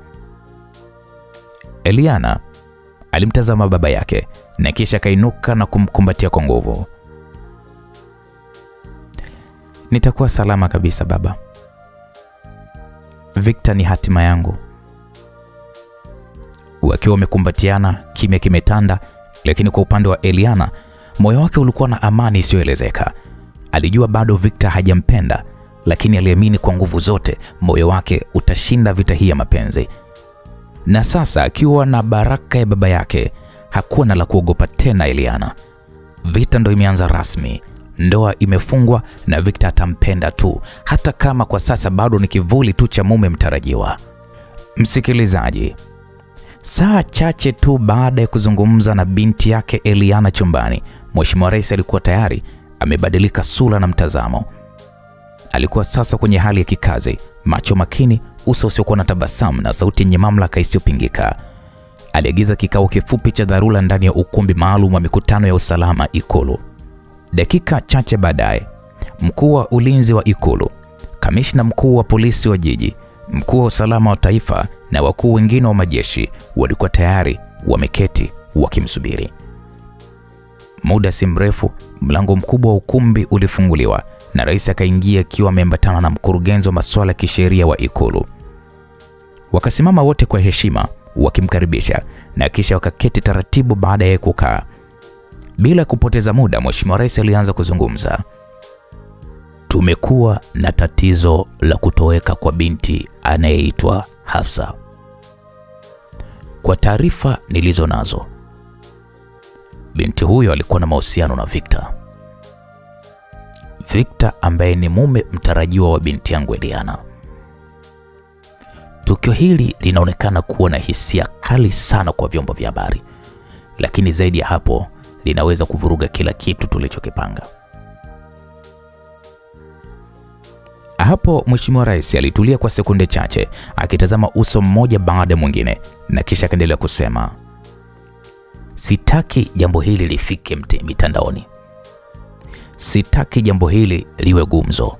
Eliana alimtazama baba yake na kisha kainuka na kumkumbatia kwa nguvu. Nitakuwa salama kabisa baba. Victor ni hatima yangu. Wakiwa wamekumbatiana, kimya kimetanda, lakini kwa upande wa Eliana, moyo wake ulikuwa na amani isiyoelezeka. Alijua bado Victor hajampenda, lakini aliamini kwa nguvu zote moyo wake utashinda vita hii ya mapenzi. Na sasa akiwa na baraka ya baba yake, hakuwa na la kuogopa tena Eliana. Vita ndo imeanza rasmi. Ndoa imefungwa na Victor atampenda tu, hata kama kwa sasa bado ni kivuli tu cha mume mtarajiwa. Msikilizaji, saa chache tu baada ya kuzungumza na binti yake Eliana chumbani, Mheshimiwa Rais alikuwa tayari amebadilika sura na mtazamo. Alikuwa sasa kwenye hali ya kikazi, macho makini, uso usiokuwa na tabasamu na sauti yenye mamlaka isiyopingika. Aliagiza kikao kifupi cha dharura ndani ya ukumbi maalum wa mikutano ya usalama Ikulu. Dakika chache baadaye, mkuu wa ulinzi wa Ikulu, kamishna mkuu wa polisi wa jiji, mkuu wa usalama wa taifa na wakuu wengine wa majeshi walikuwa tayari wameketi wakimsubiri. Muda si mrefu, mlango mkubwa wa ukumbi ulifunguliwa na rais akaingia akiwa ameambatana na mkurugenzi wa masuala ya kisheria wa Ikulu. Wakasimama wote kwa heshima wakimkaribisha na kisha wakaketi taratibu baada ya kukaa. Bila kupoteza muda, Mheshimiwa Rais alianza kuzungumza. Tumekuwa na tatizo la kutoweka kwa binti anayeitwa Hafsa. Kwa taarifa nilizo nazo, binti huyo alikuwa na mahusiano na Victor. Victor ambaye ni mume mtarajiwa wa binti yangu Eliana. Tukio hili linaonekana kuwa na hisia kali sana kwa vyombo vya habari, lakini zaidi ya hapo linaweza kuvuruga kila kitu tulichokipanga. Hapo Mheshimiwa Rais alitulia kwa sekunde chache akitazama uso mmoja baada ya mwingine na kisha akaendelea kusema, sitaki jambo hili lifike mitandaoni. Sitaki jambo hili liwe gumzo.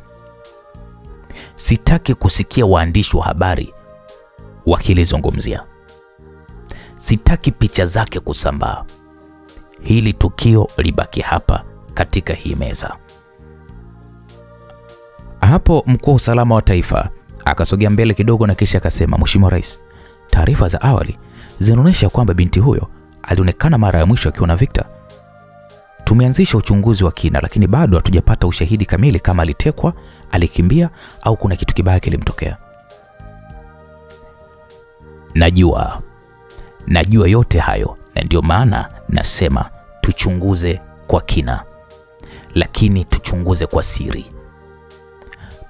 Sitaki kusikia waandishi wa habari wakilizungumzia. Sitaki picha zake kusambaa. Hili tukio libaki hapa katika hii meza. Hapo mkuu wa usalama wa taifa akasogea mbele kidogo na kisha akasema, Mheshimiwa Rais, taarifa za awali zinaonyesha kwamba binti huyo alionekana mara ya mwisho akiwa na Victor. Tumeanzisha uchunguzi wa kina, lakini bado hatujapata ushahidi kamili kama alitekwa, alikimbia au kuna kitu kibaya kilimtokea. Najua yote hayo, na ndio maana nasema tuchunguze kwa kina, lakini tuchunguze kwa siri.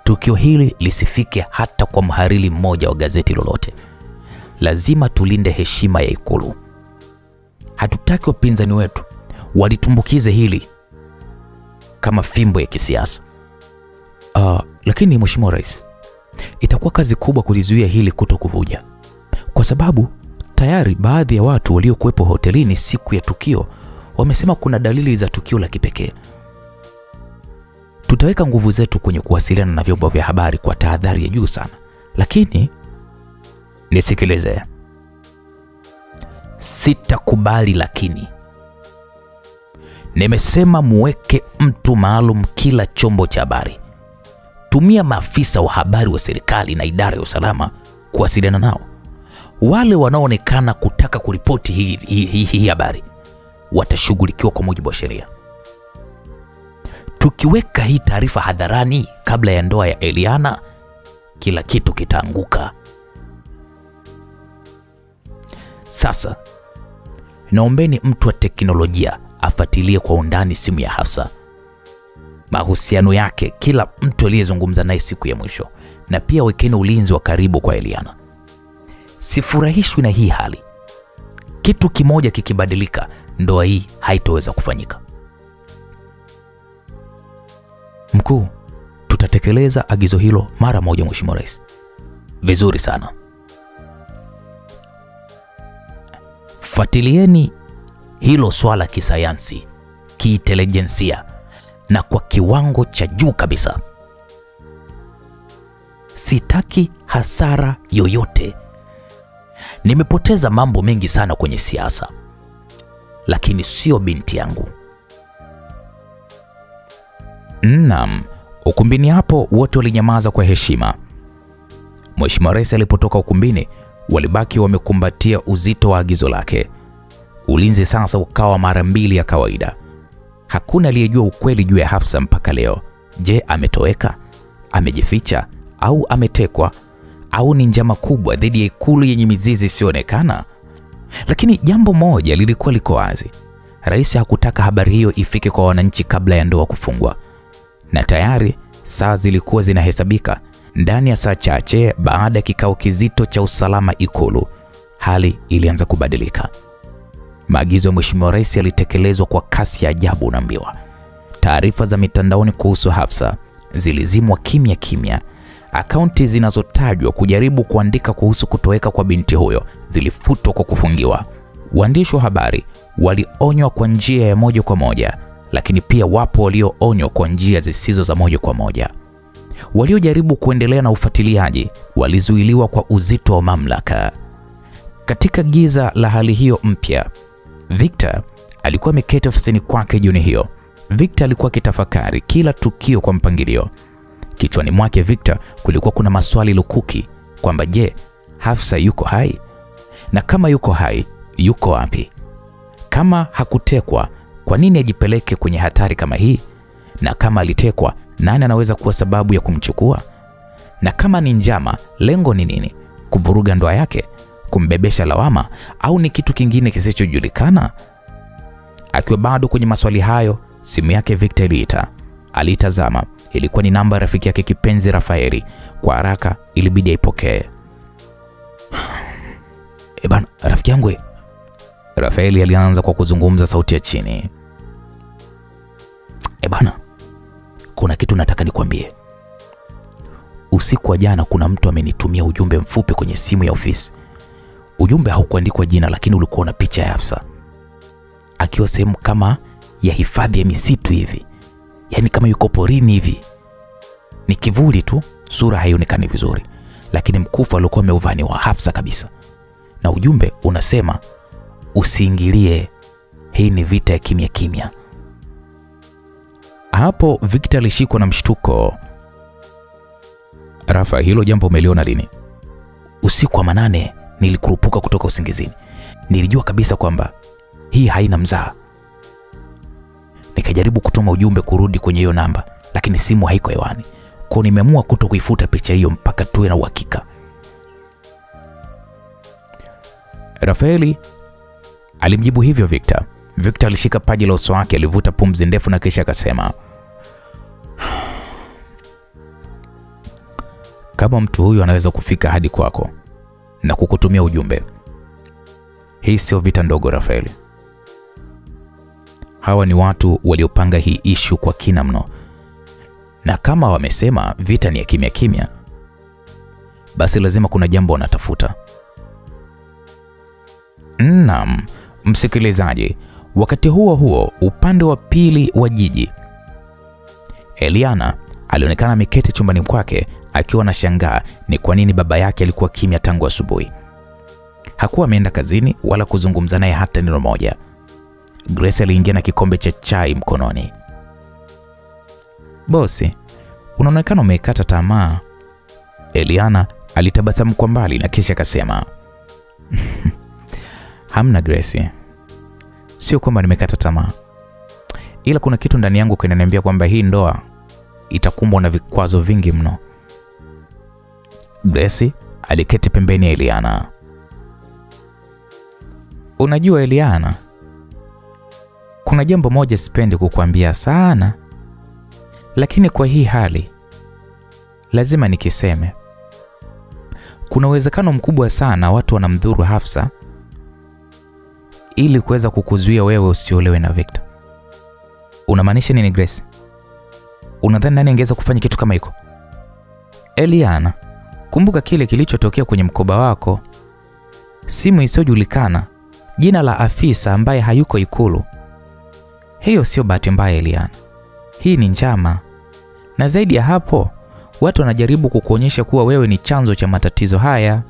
Tukio hili lisifike hata kwa mhariri mmoja wa gazeti lolote. Lazima tulinde heshima ya Ikulu. Hatutaki wapinzani wetu walitumbukize hili kama fimbo ya kisiasa. Lakini Mheshimiwa Rais, itakuwa kazi kubwa kulizuia hili kutokuvuja, kwa sababu tayari baadhi ya watu waliokuwepo hotelini siku ya tukio wamesema kuna dalili za tukio la kipekee. Tutaweka nguvu zetu kwenye kuwasiliana na vyombo vya habari kwa tahadhari ya juu sana. Lakini nisikilize, sitakubali. Lakini nimesema muweke mtu maalum kila chombo cha habari. Tumia maafisa wa habari wa serikali na idara ya usalama kuwasiliana nao. Wale wanaoonekana kutaka kuripoti hii habari watashughulikiwa kwa mujibu wa sheria. Tukiweka hii taarifa hadharani kabla ya ndoa ya Eliana, kila kitu kitaanguka. Sasa naombeni mtu wa teknolojia afuatilie kwa undani simu ya Hafsa, mahusiano yake, kila mtu aliyezungumza naye siku ya mwisho, na pia wekeni ulinzi wa karibu kwa Eliana. Sifurahishwi na hii hali. Kitu kimoja kikibadilika, ndoa hii haitoweza kufanyika. Mkuu, tutatekeleza agizo hilo mara moja Mheshimiwa Rais. Vizuri sana. Fuatilieni hilo swala kisayansi, kiintelijensia na kwa kiwango cha juu kabisa. Sitaki hasara yoyote. Nimepoteza mambo mengi sana kwenye siasa, lakini sio binti yangu. Naam, ukumbini hapo wote walinyamaza kwa heshima. Mheshimiwa Rais alipotoka ukumbini, walibaki wamekumbatia uzito wa agizo lake. Ulinzi sasa ukawa mara mbili ya kawaida. Hakuna aliyejua ukweli juu ya Hafsa mpaka leo. Je, ametoweka, amejificha au ametekwa, au ni njama kubwa dhidi ya Ikulu yenye mizizi isiyoonekana? Lakini jambo moja lilikuwa liko wazi. Rais hakutaka habari hiyo ifike kwa wananchi kabla ya ndoa kufungwa. Na tayari saa zilikuwa zinahesabika. Ndani ya saa chache baada ya kikao kizito cha usalama Ikulu, hali ilianza kubadilika. Maagizo ya Mheshimiwa Rais yalitekelezwa kwa kasi ya ajabu unaambiwa. Taarifa za mitandaoni kuhusu Hafsa zilizimwa kimya kimya. Akaunti zinazotajwa kujaribu kuandika kuhusu kutoweka kwa binti huyo zilifutwa kwa kufungiwa. Waandishi wa habari walionywa kwa njia ya moja kwa moja, lakini pia wapo walioonywa kwa njia zisizo za moja kwa moja. Waliojaribu kuendelea na ufuatiliaji walizuiliwa kwa uzito wa mamlaka. Katika giza la hali hiyo mpya, Victor alikuwa ameketi ofisini kwake jioni hiyo. Victor alikuwa akitafakari kila tukio kwa mpangilio. Kichwani mwake Victor kulikuwa kuna maswali lukuki kwamba je, Hafsa yuko hai? Na kama yuko hai, yuko wapi? Kama hakutekwa, kwa nini ajipeleke kwenye hatari kama hii? Na kama alitekwa, nani anaweza kuwa sababu ya kumchukua? Na kama ni njama, lengo ni nini? Kuvuruga ndoa yake? Kumbebesha lawama? Au ni kitu kingine kisichojulikana? Akiwa bado kwenye maswali hayo, simu yake Victor iliita. Alitazama. Ilikuwa ni namba rafiki yake kipenzi Rafaeli. Kwa haraka ilibidi aipokee. Bana, rafiki yangu. Rafaeli alianza kwa kuzungumza sauti ya chini. Bana, kuna kitu nataka nikwambie. Usiku wa jana kuna mtu amenitumia ujumbe mfupi kwenye simu ya ofisi. Ujumbe haukuandikwa jina, lakini ulikuwa na picha ya Hafsa akiwa sehemu kama ya hifadhi ya misitu hivi. Yaani kama yuko porini hivi. Ni kivuli tu, sura haionekani vizuri, lakini mkufu alikuwa ameuvaa ni wa Hafsa kabisa. Na ujumbe unasema, usiingilie, hii ni vita ya kimya kimya. Hapo Victor alishikwa na mshtuko. Rafa, hilo jambo umeliona lini? Usiku wa manane nilikurupuka kutoka usingizini. Nilijua kabisa kwamba hii haina mzaha. Nikajaribu kutuma ujumbe kurudi kwenye hiyo namba, lakini simu haiko hewani. Kwa nimeamua kutokuifuta picha hiyo mpaka tuwe na uhakika. Rafaeli alimjibu hivyo Victor. Victor alishika paji la uso wake, alivuta pumzi ndefu na kisha akasema, kama mtu huyu anaweza kufika hadi kwako na kukutumia ujumbe, hii sio vita ndogo Rafaeli. Hawa ni watu waliopanga hii issue kwa kina mno. Na kama wamesema vita ni ya kimya kimya, basi lazima kuna jambo wanatafuta. Naam, msikilizaji, wakati huo upande wa pili wa jiji, Eliana alionekana ameketi chumbani kwake akiwa na shangaa ni kwa nini baba yake alikuwa kimya tangu asubuhi. Hakuwa ameenda kazini wala kuzungumza naye hata neno moja. Grace aliingia na kikombe cha chai mkononi. Bosi, unaonekana umekata tamaa. Eliana alitabasamu kwa mbali na kisha akasema, hamna Grace. Sio kwamba nimekata tamaa. Ila kuna kitu ndani yangu kinaniambia kwamba hii ndoa itakumbwa na vikwazo vingi mno. Grace aliketi pembeni ya Eliana. Unajua Eliana, kuna jambo moja sipendi kukuambia sana, lakini kwa hii hali lazima nikiseme. Kuna uwezekano mkubwa sana watu wanamdhuru Hafsa ili kuweza kukuzuia wewe usiolewe na Victor. Unamaanisha nini Grace? Unadhani nani angeweza kufanya kitu kama hiko? Eliana, kumbuka kile kilichotokea kwenye mkoba wako. Simu isiyojulikana, jina la afisa ambaye hayuko Ikulu. Hiyo sio bahati mbaya Eliana. Hii ni njama. Na zaidi ya hapo, watu wanajaribu kukuonyesha kuwa wewe ni chanzo cha matatizo haya.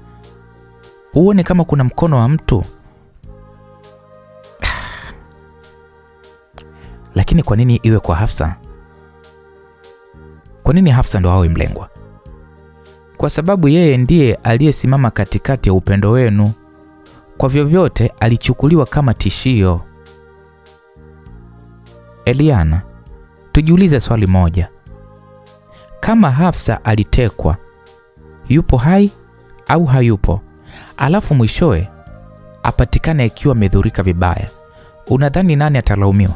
Uone kama kuna mkono wa mtu. Lakini kwa nini iwe kwa Hafsa? Kwa nini Hafsa ndo awe mlengwa? Kwa sababu yeye ndiye aliyesimama katikati ya upendo wenu. Kwa vyovyote alichukuliwa kama tishio. Eliana, tujiulize swali moja. Kama Hafsa alitekwa, yupo hai au hayupo? Alafu mwishowe apatikane akiwa amedhurika vibaya. Unadhani nani atalaumiwa?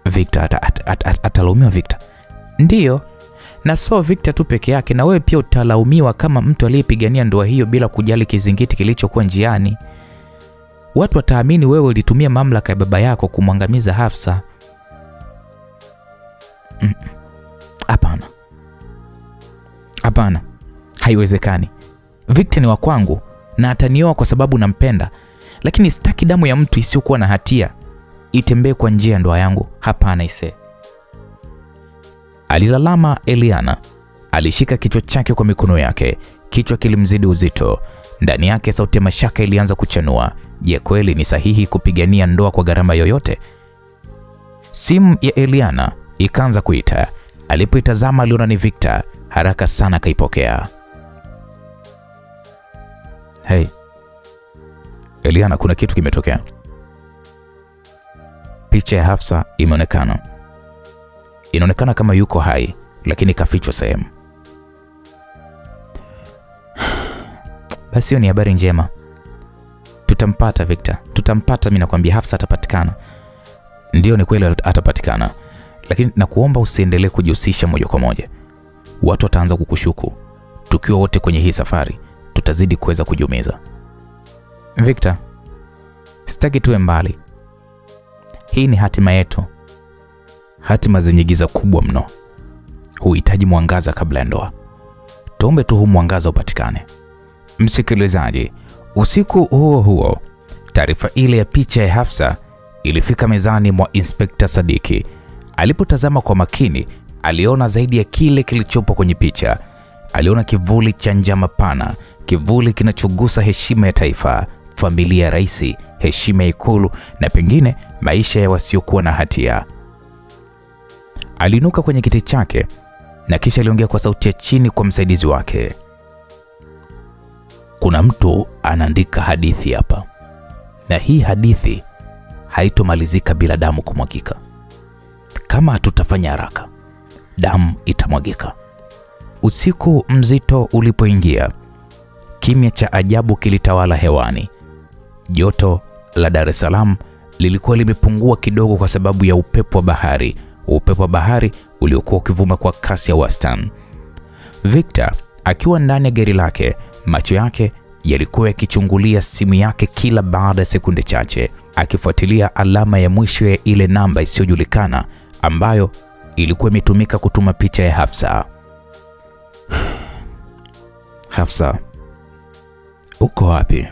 Victor atalaumiwa Victor. Ndiyo, na so Victor tu peke yake, na wewe pia utalaumiwa kama mtu aliyepigania ndoa hiyo bila kujali kizingiti kilichokuwa njiani. Watu wataamini wewe ulitumia mamlaka ya baba yako kumwangamiza Hafsa. Hapana. Hapana. Haiwezekani. Victor ni wa kwangu na atanioa kwa sababu nampenda, lakini sitaki damu ya mtu isiyokuwa na hatia itembee kwa njia ya ndoa yangu. Hapana ise. Alilalama Eliana. Alishika kichwa chake kwa mikono yake. Kichwa kilimzidi uzito. Ndani yake sauti ya mashaka ilianza kuchanua. Je, kweli ni sahihi kupigania ndoa kwa gharama yoyote? Simu ya Eliana ikaanza kuita. Alipoitazama aliona ni Victor. Haraka sana akaipokea. Hey Eliana, kuna kitu kimetokea. Picha ya Hafsa imeonekana. Inaonekana kama yuko hai, lakini kafichwa sehemu. Basi hiyo ni habari njema. Tutampata Victor. Tutampata, mimi nakwambia Hafsa atapatikana. Ndio, ni kweli atapatikana. Lakini nakuomba usiendelee kujihusisha moja kwa moja. Watu wataanza kukushuku. Tukiwa wote kwenye hii safari, tutazidi kuweza kujiumiza. Victor, sitaki tuwe mbali. Hii ni hatima yetu. Hatima zenye giza kubwa mno. Huhitaji mwangaza kabla ya ndoa. Tuombe tu huu mwangaza upatikane. Msikilizaji, usiku huo huo, taarifa ile ya picha ya Hafsa ilifika mezani mwa Inspekta Sadiki. Alipotazama kwa makini, aliona zaidi ya kile kilichopo kwenye picha. Aliona kivuli cha njama pana, kivuli kinachogusa heshima ya taifa, familia ya rais, heshima ya Ikulu na pengine maisha ya wasiokuwa na hatia. Aliinuka kwenye kiti chake na kisha aliongea kwa sauti ya chini kwa msaidizi wake. Kuna mtu anaandika hadithi hapa. Na hii hadithi haitomalizika bila damu kumwagika. Kama hatutafanya haraka, damu itamwagika. Usiku mzito ulipoingia, kimya cha ajabu kilitawala hewani. Joto la Dar es Salaam lilikuwa limepungua kidogo kwa sababu ya upepo wa bahari. Upepo wa bahari uliokuwa ukivuma kwa kasi ya wastani. Victor akiwa ndani ya gari lake, macho yake yalikuwa yakichungulia simu yake kila baada ya sekunde chache, akifuatilia alama ya mwisho ya ile namba isiyojulikana ambayo ilikuwa imetumika kutuma picha ya Hafsa. Hafsa, uko wapi?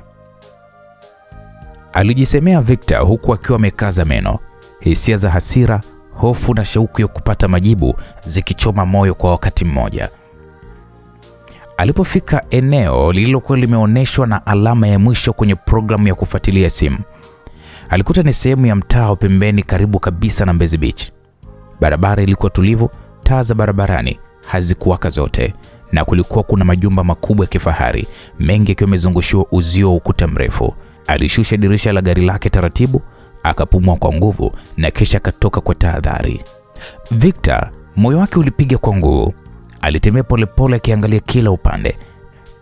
Alijisemea Victor huku akiwa amekaza meno. Hisia za hasira, hofu na shauku ya kupata majibu zikichoma moyo kwa wakati mmoja. Alipofika eneo lililokuwa limeonyeshwa na alama ya mwisho kwenye programu ya kufuatilia simu, alikuta ni sehemu ya mtaa pembeni karibu kabisa na Mbezi Beach. Barabara ilikuwa tulivu, taa za barabarani hazikuwaka zote, na kulikuwa kuna majumba makubwa ya kifahari, mengi yakiwa yamezungushiwa uzio wa ukuta mrefu. Alishusha dirisha la gari lake taratibu, akapumua kwa nguvu na kisha akatoka kwa tahadhari. Victor, moyo wake ulipiga kwa nguvu. Alitembea polepole akiangalia kila upande,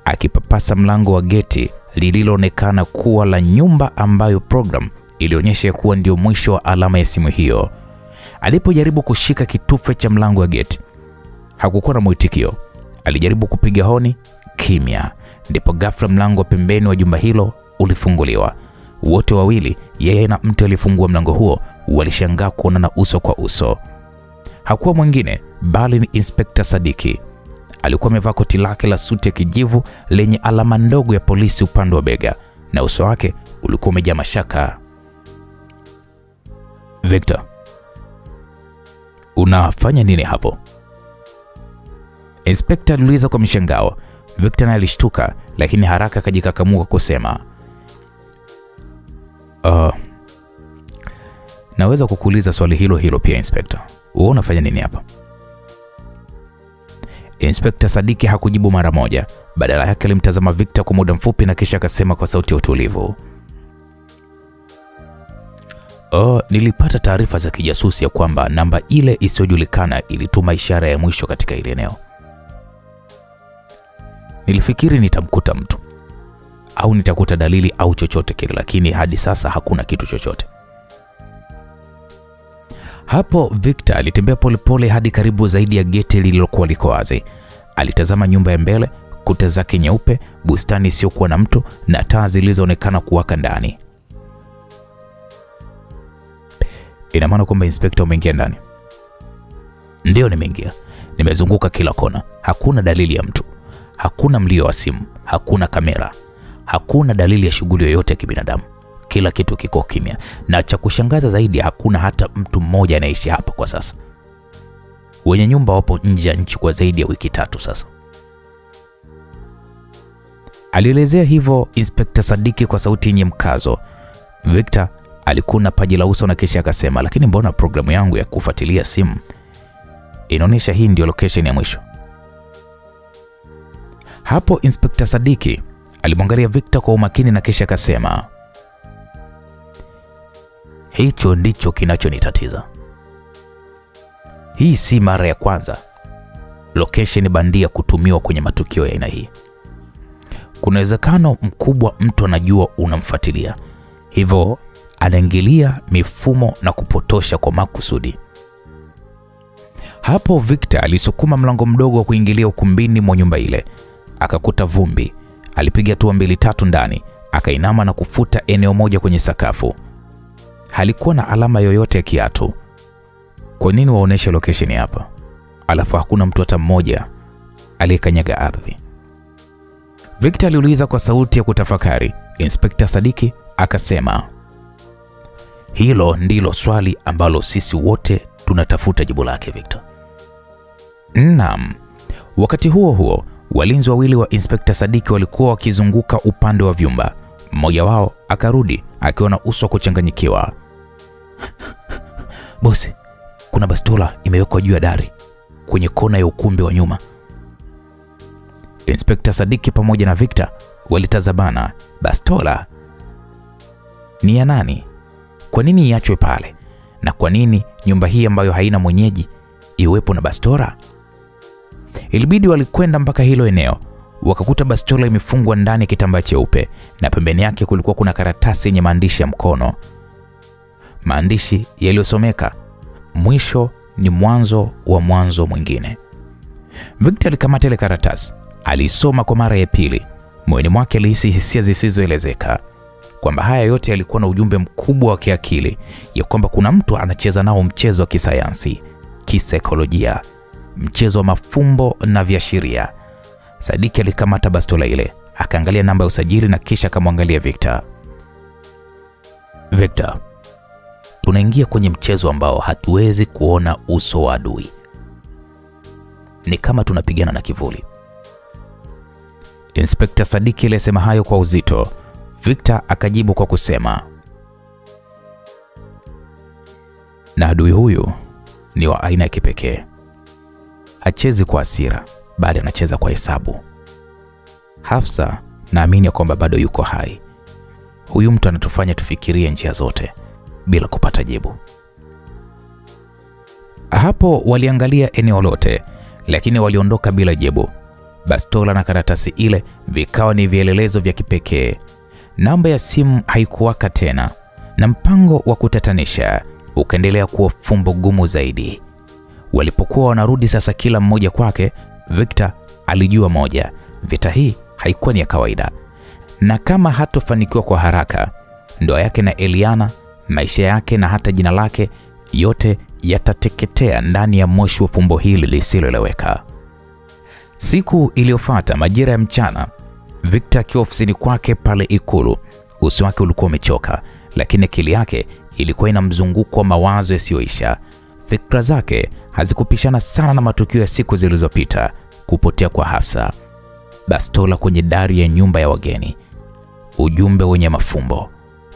akipapasa mlango wa geti lililoonekana kuwa la nyumba ambayo program ilionyesha kuwa ndio mwisho wa alama ya simu hiyo. Alipojaribu kushika kitufe cha mlango wa geti, hakukuwa na mwitikio. Alijaribu kupiga honi, kimya. Ndipo ghafla mlango wa pembeni wa jumba hilo ulifunguliwa. Wote wawili, yeye na mtu aliyefungua mlango huo, walishangaa kuonana uso kwa uso. Hakuwa mwingine bali ni Inspekta Sadiki. Alikuwa amevaa koti lake la suti ya kijivu lenye alama ndogo ya polisi upande wa bega, na uso wake ulikuwa umejaa mashaka. Victor, unafanya nini hapo? Inspekta aliuliza kwa mshangao. Victor naye alishtuka, lakini haraka akajikakamua kusema, naweza kukuuliza swali hilo hilo pia Inspekta. Wewe unafanya nini hapa? Inspekta Sadiki hakujibu mara moja. Badala yake alimtazama Victor kwa muda mfupi na kisha akasema kwa sauti ya utulivu, nilipata taarifa za kijasusi ya kwamba namba ile isiyojulikana ilituma ishara ya mwisho katika ile eneo. Nilifikiri nitamkuta mtu au nitakuta dalili au chochote kile, lakini hadi sasa hakuna kitu chochote. Hapo Victor alitembea polepole hadi karibu zaidi ya geti lililokuwa liko wazi. Alitazama nyumba ya mbele, kuta zake nyeupe, bustani isiyokuwa na mtu na taa zilizoonekana kuwaka ndani. Ina maana kwamba Inspekta umeingia ndani? Ndio, nimeingia. Nimezunguka kila kona. Hakuna dalili ya mtu. Hakuna mlio wa simu, hakuna kamera. Hakuna dalili ya shughuli yoyote ya kibinadamu. Kila kitu kiko kimya, na cha kushangaza zaidi hakuna hata mtu mmoja anaishi hapa kwa sasa. Wenye nyumba wapo nje ya nchi kwa zaidi ya wiki 3 sasa. Alielezea hivyo Inspekta Sadiki kwa sauti yenye mkazo. Victor alikuna paji la uso na kisha akasema, lakini mbona programu yangu ya kufuatilia simu inaonyesha hii ndio location ya mwisho? Hapo Inspekta Sadiki alimwangalia Victor kwa umakini na kisha akasema, hicho ndicho kinachonitatiza. Hii si mara ya kwanza location bandia kutumiwa kwenye matukio ya aina hii. Kuna uwezekano mkubwa mtu anajua unamfuatilia, hivyo anaingilia mifumo na kupotosha kwa makusudi. Hapo Victor alisukuma mlango mdogo wa kuingilia ukumbini mwa nyumba ile. Akakuta vumbi. Alipiga hatua 2-3 ndani, akainama na kufuta eneo moja kwenye sakafu. Halikuwa na alama yoyote ya kiatu. Kwa nini waoneshe location hapa? Alafu hakuna mtu hata mmoja aliyekanyaga ardhi. Victor aliuliza kwa sauti ya kutafakari. Inspekta Sadiki akasema, hilo ndilo swali ambalo sisi wote tunatafuta jibu lake, Victor. Naam. Wakati huo huo, walinzi wawili wa Inspekta Sadiki walikuwa wakizunguka upande wa vyumba. Mmoja wao akarudi akiwa na uso kuchanganyikiwa. Bosi, kuna bastola imewekwa juu ya dari kwenye kona ya ukumbi wa nyuma. Inspekta Sadiki pamoja na Victor walitazamana. Bastola? Ni ya nani? Kwa nini iachwe pale? Na kwa nini nyumba hii ambayo haina mwenyeji iwepo na bastola? Ilibidi walikwenda mpaka hilo eneo. Wakakuta bastola imefungwa ndani ya kitambaa cheupe na pembeni yake kulikuwa kuna karatasi yenye maandishi ya mkono. Maandishi yaliyosomeka, mwisho ni mwanzo wa mwanzo mwingine. Victor alikamata ile karatasi, alisoma kwa mara ya pili. Moyoni mwake alihisi hisia zisizoelezeka kwamba haya yote yalikuwa na ujumbe mkubwa wa kiakili, ya kwamba kuna mtu anacheza nao mchezo wa kisayansi, kisaikolojia, mchezo wa mafumbo na viashiria. Sadiki alikamata bastola ile, akaangalia namba ya usajili na kisha akamwangalia Victor. Victor, tunaingia kwenye mchezo ambao hatuwezi kuona uso wa adui. Ni kama tunapigana na kivuli. Inspekta Sadiki alisema hayo kwa uzito. Victor akajibu kwa kusema, na adui huyu ni wa aina ya kipekee. Hachezi kwa hasira, bali anacheza kwa hesabu. Hafsa, naamini kwamba bado yuko hai. Huyu mtu anatufanya tufikirie njia zote bila kupata jibu. Hapo waliangalia eneo lote, lakini waliondoka bila jibu. Bastola na karatasi ile vikawa ni vielelezo vya kipekee. Namba ya simu haikuwaka tena, na mpango wa kutatanisha ukaendelea kuwa fumbo gumu zaidi. Walipokuwa wanarudi sasa kila mmoja kwake, Victor alijua moja, vita hii haikuwa ni ya kawaida. Na kama hatofanikiwa kwa haraka, ndoa yake na Eliana, maisha yake na hata jina lake, yote yatateketea ndani ya moshi wa fumbo hili lisiloeleweka. Siku iliyofuata majira ya mchana, Victor akiwa ofisini kwake pale Ikulu, uso wake ulikuwa umechoka, lakini akili yake ilikuwa ina mzunguko wa mawazo yasiyoisha. Fikra zake hazikupishana sana na matukio ya siku zilizopita: kupotea kwa Hafsa, bastola kwenye dari ya nyumba ya wageni, ujumbe wenye mafumbo,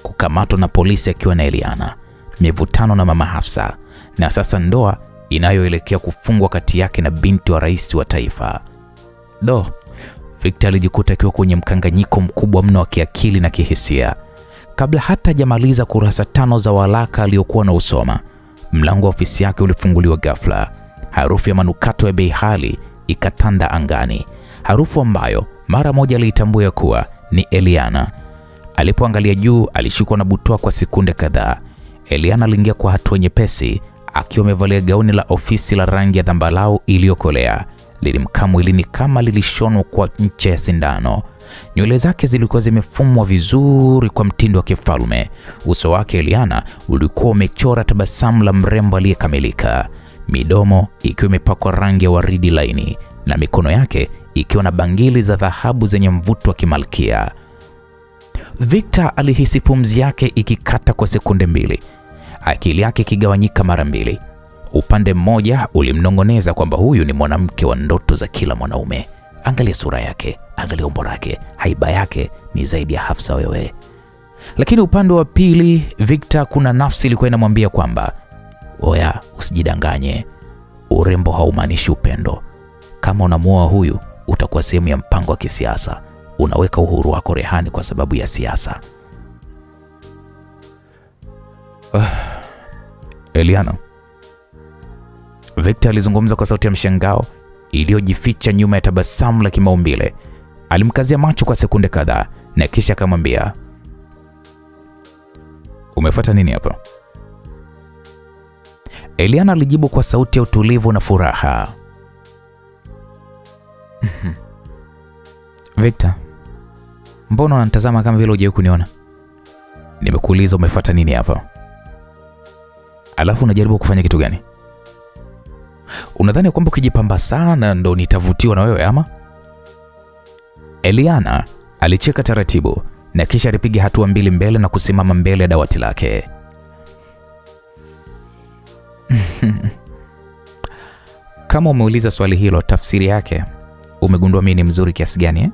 kukamatwa na polisi akiwa na Eliana, mivutano na mama Hafsa, na sasa ndoa inayoelekea kufungwa kati yake na binti wa rais wa taifa. Victor alijikuta akiwa kwenye mkanganyiko mkubwa mno wa kiakili na kihisia. Kabla hata hajamaliza kurasa 5 za waraka aliyokuwa na usoma, mlango wa ofisi yake ulifunguliwa ghafla. Harufu ya manukato ya bei ghali ikatanda angani, harufu ambayo mara moja aliitambua kuwa ni Eliana. Alipoangalia juu, alishikwa na butwaa kwa sekunde kadhaa. Eliana aliingia kwa hatua nyepesi, akiwa amevalia gauni la ofisi la rangi ya dhambalau iliyokolea. Lilimkaa mwilini kama lilishonwa kwa ncha ya sindano. Nywele zake zilikuwa zimefumwa vizuri kwa mtindo wa kifalme. Uso wake Eliana ulikuwa umechora tabasamu la mrembo aliyekamilika, midomo ikiwa imepakwa rangi ya waridi laini, na mikono yake ikiwa na bangili za dhahabu zenye mvuto wa kimalkia. Victor alihisi pumzi yake ikikata kwa sekunde 2, akili yake ikigawanyika mara 2. Upande mmoja ulimnongoneza kwamba huyu ni mwanamke wa ndoto za kila mwanaume. Angalia sura yake, angalia umbo lake, haiba yake ni zaidi ya Hafsa wewe. Lakini upande wa pili, Victor, kuna nafsi ilikuwa inamwambia kwamba oya, usijidanganye. Urembo haumaanishi upendo. Kama unamuoa huyu, utakuwa sehemu ya mpango wa kisiasa. Unaweka uhuru wako rehani kwa sababu ya siasa. Eliana. Victor alizungumza kwa sauti ya mshangao iliyojificha nyuma ya tabasamu la kimaumbile. Alimkazia macho kwa sekunde kadhaa na kisha akamwambia, umefuata nini hapa? Eliana alijibu kwa sauti ya utulivu na furaha, Victor, mbona unanitazama kama vile hujawahi kuniona? Nimekuuliza umefuata nini hapa? Alafu unajaribu kufanya kitu gani? Unadhani kwamba ukijipamba sana ndo nitavutiwa na wewe ama? Eliana alicheka taratibu na kisha alipiga hatua mbili mbele na kusimama mbele ya dawati lake. Kama umeuliza swali hilo, tafsiri yake umegundua mimi ni mzuri kiasi gani eh?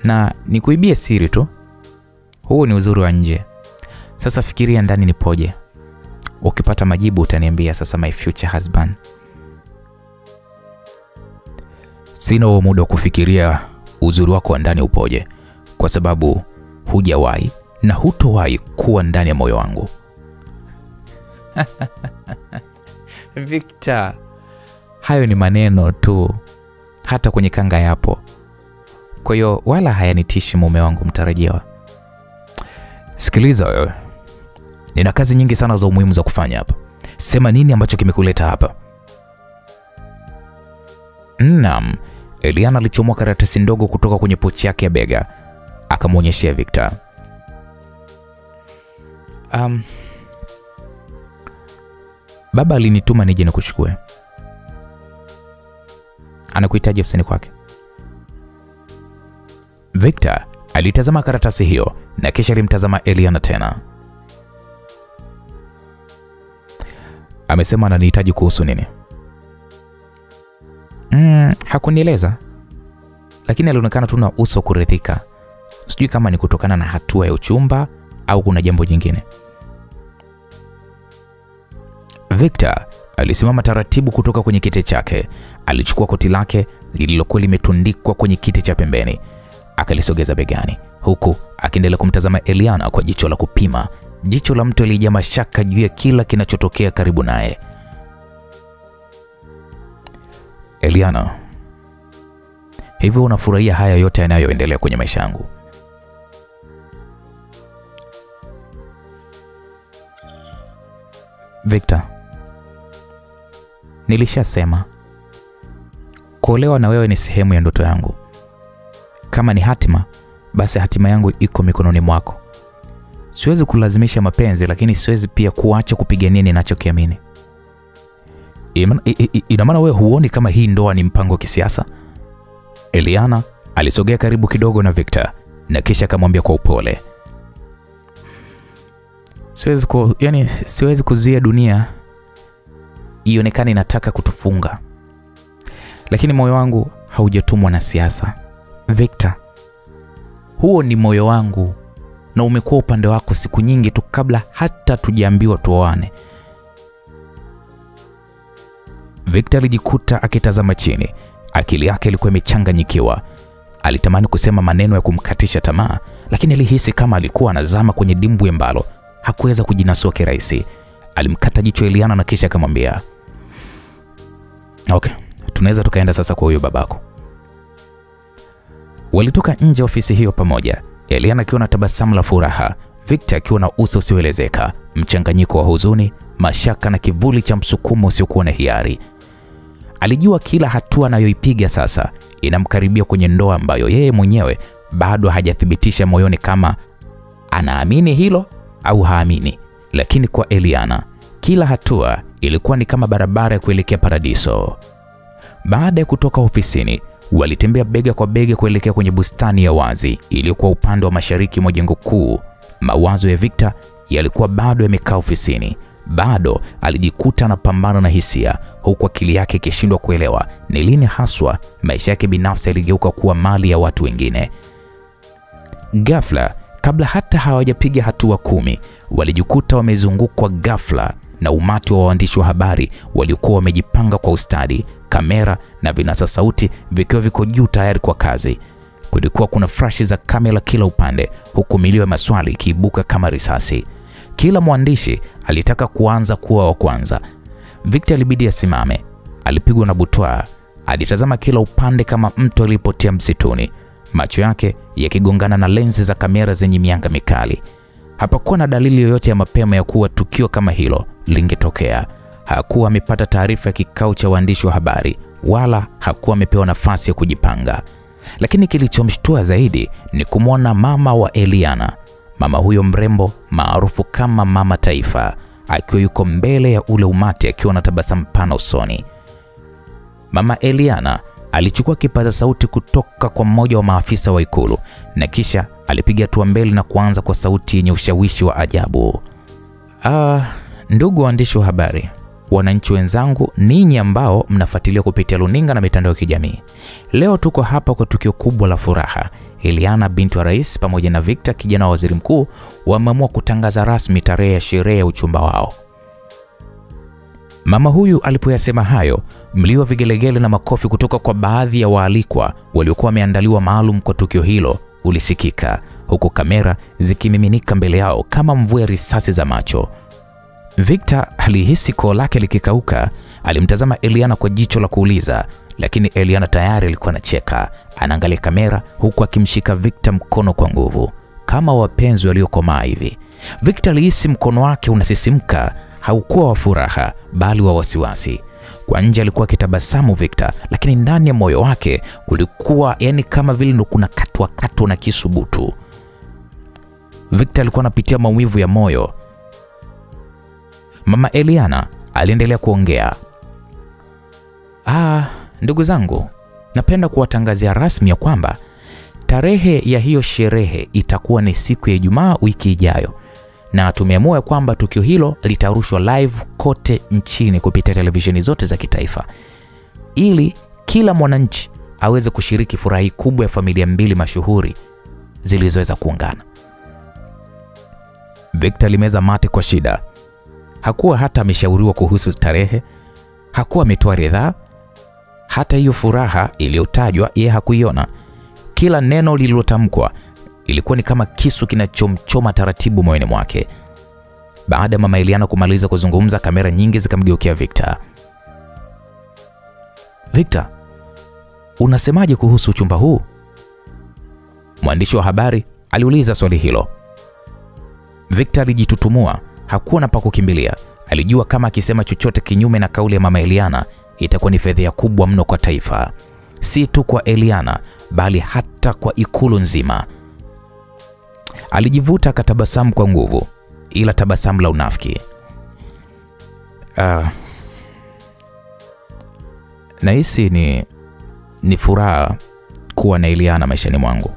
Na nikuibie siri tu, huu ni uzuri wa nje. Sasa fikiria ndani nipoje. Ukipata majibu utaniambia sasa, my future husband. Sina muda wa kufikiria uzuri wako wa ndani upoje, kwa sababu hujawahi na hutowahi kuwa ndani ya moyo wangu. Victor, hayo ni maneno tu, hata kwenye kanga yapo. Kwa hiyo wala hayanitishi mume wangu mtarajiwa. Sikiliza wewe, nina kazi nyingi sana za umuhimu za kufanya hapa. Sema nini ambacho kimekuleta hapa? Naam. Eliana alichomoa karatasi ndogo kutoka kwenye pochi yake ya bega, akamwonyeshia Victor. Baba alinituma nije nikuchukue. Anakuhitaji ofisini kwake. Victor alitazama karatasi hiyo na kisha alimtazama Eliana tena. Amesema ananihitaji kuhusu nini? Hakunieleza, lakini alionekana tu na uso kuridhika. Sijui kama ni kutokana na hatua ya uchumba au kuna jambo jingine. Victor alisimama taratibu kutoka kwenye kiti chake. Alichukua koti lake lililokuwa limetundikwa kwenye kiti cha pembeni, akalisogeza begani, huku akiendelea kumtazama Eliana kwa jicho la kupima, jicho la mtu aliyejaa mashaka juu ya kila kinachotokea karibu naye. Eliana, hivyo unafurahia haya yote yanayoendelea kwenye maisha yangu? Victor, nilishasema kuolewa na wewe ni sehemu ya ndoto yangu. Kama ni hatima, basi hatima yangu iko mikononi mwako. Siwezi kulazimisha mapenzi, lakini siwezi pia kuacha kupigania ninachokiamini. Ina maana wewe huoni kama hii ndoa ni mpango wa kisiasa? Eliana alisogea karibu kidogo na Victor na kisha akamwambia kwa upole, siwezi kuzuia dunia ionekane inataka kutufunga, lakini moyo wangu haujatumwa na siasa. Victor, huo ni moyo wangu na umekuwa upande wako siku nyingi tu kabla hata tujaambiwa tuoane. Victor alijikuta akitazama chini. Akili yake ilikuwa imechanganyikiwa. Alitamani kusema maneno ya kumkatisha tamaa, lakini alihisi kama alikuwa anazama kwenye dimbwi ambalo hakuweza kujinasua kirahisi. Alimkata jicho Eliana na kisha akamwambia, okay, tunaweza tukaenda sasa kwa huyo babako. Walitoka nje ofisi hiyo pamoja, Eliana akiwa na tabasamu la furaha, Victor akiwa na uso usioelezeka, mchanganyiko wa huzuni, mashaka na kivuli cha msukumo usiokuwa na hiari. Alijua kila hatua anayoipiga sasa inamkaribia kwenye ndoa ambayo yeye mwenyewe bado hajathibitisha moyoni kama anaamini hilo au haamini. Lakini kwa Eliana, kila hatua ilikuwa ni kama barabara ya kuelekea paradiso. Baada ya kutoka ofisini, walitembea bega kwa bega kuelekea kwenye bustani ya wazi iliyokuwa upande wa mashariki mwa jengo kuu. Mawazo ya Victor yalikuwa bado yamekaa ofisini. bado alijikuta anapambana na hisia, huku akili yake ikishindwa kuelewa ni lini haswa maisha yake binafsi yaligeuka kuwa mali ya watu wengine. Ghafla, kabla hata hawajapiga hatua 10, walijikuta wamezungukwa ghafla na umati wa waandishi wa habari waliokuwa wamejipanga kwa ustadi, kamera na vinasa sauti vikiwa viko juu tayari kwa kazi. Kulikuwa kuna flashi za kamera kila upande, huku milio ya maswali ikiibuka kama risasi. Kila mwandishi alitaka kuanza kuwa wa kwanza. Victor alibidi asimame. Alipigwa na butwaa. Alitazama kila upande kama mtu alipotea msituni, macho yake yakigongana na lenzi za kamera zenye mianga mikali. Hapakuwa na dalili yoyote ya mapema ya kuwa tukio kama hilo lingetokea. Hakuwa amepata taarifa ya kikao cha waandishi wa habari, wala hakuwa amepewa nafasi ya kujipanga. Lakini kilichomshtua zaidi ni kumwona mama wa Eliana. Mama huyo mrembo maarufu kama Mama Taifa, akiwa yuko mbele ya ule umati akiwa na tabasamu pana usoni. Mama Eliana alichukua kipaza sauti kutoka kwa mmoja wa maafisa wa ikulu na kisha alipiga hatua mbele na kuanza kwa sauti yenye ushawishi wa ajabu. Ndugu waandishi wa habari, wananchi wenzangu, ninyi ambao mnafuatilia kupitia runinga na mitandao ya kijamii, leo tuko hapa kwa tukio kubwa la furaha. Eliana binti wa rais pamoja na Victor kijana wa waziri mkuu wameamua kutangaza rasmi tarehe ya sherehe ya uchumba wao. Mama huyu alipoyasema hayo, mlio wa vigelegele na makofi kutoka kwa baadhi ya waalikwa waliokuwa wameandaliwa maalum kwa tukio hilo ulisikika, huku kamera zikimiminika mbele yao kama mvua ya risasi za macho. Victor alihisi koo lake likikauka. Alimtazama Eliana kwa jicho la kuuliza, lakini Eliana tayari alikuwa anacheka, anaangalia kamera huku akimshika Victor mkono kwa nguvu kama wapenzi waliokomaa hivi. Victor alihisi mkono wake unasisimka. Haukuwa wa furaha bali wa wasiwasi. Kwa nje alikuwa akitabasamu Victor, lakini ndani ya moyo wake kulikuwa kama vile ndo kuna katwa na kisubutu. Victor alikuwa anapitia maumivu ya moyo. Mama Eliana aliendelea kuongea. Ndugu zangu, napenda kuwatangazia rasmi ya kwamba tarehe ya hiyo sherehe itakuwa ni siku ya Ijumaa wiki ijayo, na tumeamua kwamba tukio hilo litarushwa live kote nchini kupitia televisheni zote za kitaifa ili kila mwananchi aweze kushiriki furaha kubwa ya familia mbili mashuhuri zilizoweza kuungana. Victor alimeza mate kwa shida. Hakuwa hata ameshauriwa kuhusu tarehe, hakuwa ametoa ridhaa. Hata hiyo furaha iliyotajwa yeye hakuiona. Kila neno lililotamkwa ilikuwa ni kama kisu kinachomchoma taratibu moyoni mwake. Baada ya Mama Eliana kumaliza kuzungumza, kamera nyingi zikamgeukia Victor. Victor, unasemaje kuhusu uchumba huu? Mwandishi wa habari aliuliza swali hilo. Victor alijitutumua, hakuwa na pa kukimbilia. Alijua kama akisema chochote kinyume na kauli ya Mama Eliana itakuwa ni fedheha kubwa mno kwa taifa, si tu kwa Eliana bali hata kwa ikulu nzima. Alijivuta akatabasamu kwa nguvu, ila tabasamu la unafiki. Nahisi ni furaha kuwa na Eliana maishani mwangu.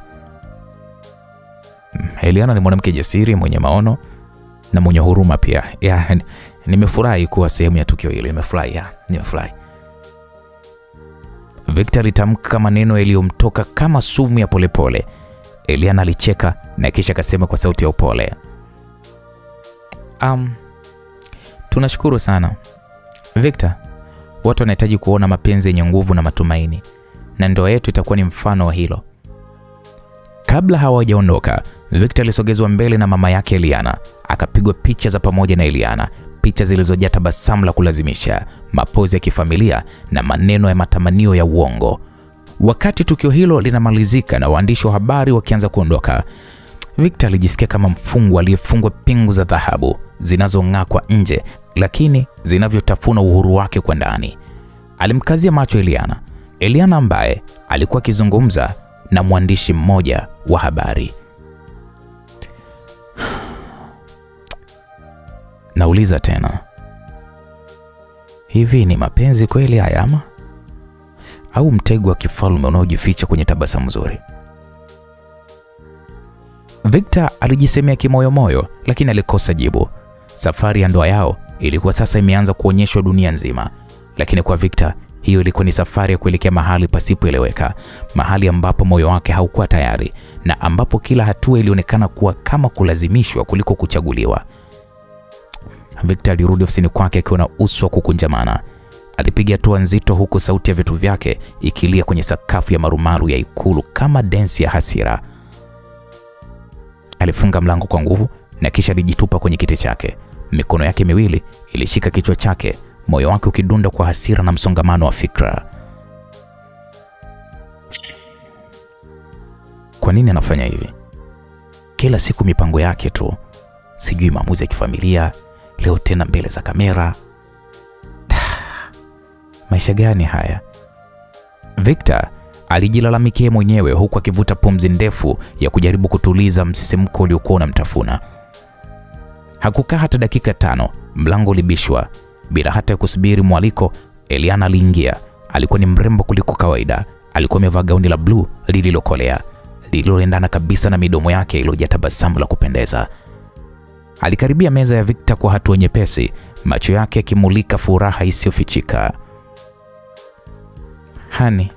Eliana ni mwanamke jasiri, mwenye maono na mwenye huruma pia. Nimefurahi kuwa sehemu ya tukio hili. Nimefurahi. Victor alitamka maneno yaliyomtoka kama sumu ya polepole. Eliana alicheka na kisha akasema kwa sauti ya upole, tunashukuru sana Victor. Watu wanahitaji kuona mapenzi yenye nguvu na matumaini, na ndoa yetu itakuwa ni mfano wa hilo. Kabla hawajaondoka, Victor alisogezwa mbele na mama yake Eliana, akapigwa picha za pamoja na Eliana, picha zilizojaa tabasamu la kulazimisha, mapozi ya kifamilia na maneno ya matamanio ya uongo. Wakati tukio hilo linamalizika na waandishi wa habari wakianza kuondoka, Victor alijisikia kama mfungwa aliyefungwa pingu za dhahabu zinazong'aa kwa nje lakini zinavyotafuna uhuru wake kwa ndani. Alimkazia macho Eliana ambaye alikuwa akizungumza na mwandishi mmoja wa habari. Nauliza tena, hivi ni mapenzi kweli haya ama au mtego wa kifalme unaojificha kwenye tabasamu zuri? Victor alijisemea kimoyomoyo, lakini alikosa jibu. Safari ya ndoa yao ilikuwa sasa imeanza kuonyeshwa dunia nzima. Lakini kwa Victor, hiyo ilikuwa ni safari ya kuelekea mahali pasipoeleweka, mahali ambapo moyo wake haukuwa tayari na ambapo kila hatua ilionekana kuwa kama kulazimishwa kuliko kuchaguliwa. Victor alirudi ofisini kwake akiwa na uso wa kukunjamana. Alipiga hatua nzito huku sauti ya vitu vyake ikilia kwenye sakafu ya marumaru ya ikulu kama densi ya hasira. Alifunga mlango kwa nguvu na kisha alijitupa kwenye kiti chake. Mikono yake miwili ilishika kichwa chake, moyo wake ukidunda kwa hasira na msongamano wa fikra. Kwa nini anafanya hivi? Kila siku mipango yake tu, sijui maamuzi ya kifamilia, leo tena mbele za kamera. Maisha gani haya? Victor alijilalamikia mwenyewe huku akivuta pumzi ndefu ya kujaribu kutuliza msisimko uliokuwa unamtafuna. Hakukaa hata dakika 5, mlango ulibishwa. Bila hata kusubiri mwaliko, Eliana aliingia. Alikuwa ni mrembo kuliko kawaida. Alikuwa amevaa gauni la blue lililokolea, lililoendana kabisa na midomo yake iliyojaa tabasamu la kupendeza. Alikaribia meza ya Victor kwa hatua nyepesi, macho yake yakimulika furaha isiyofichika. Hani,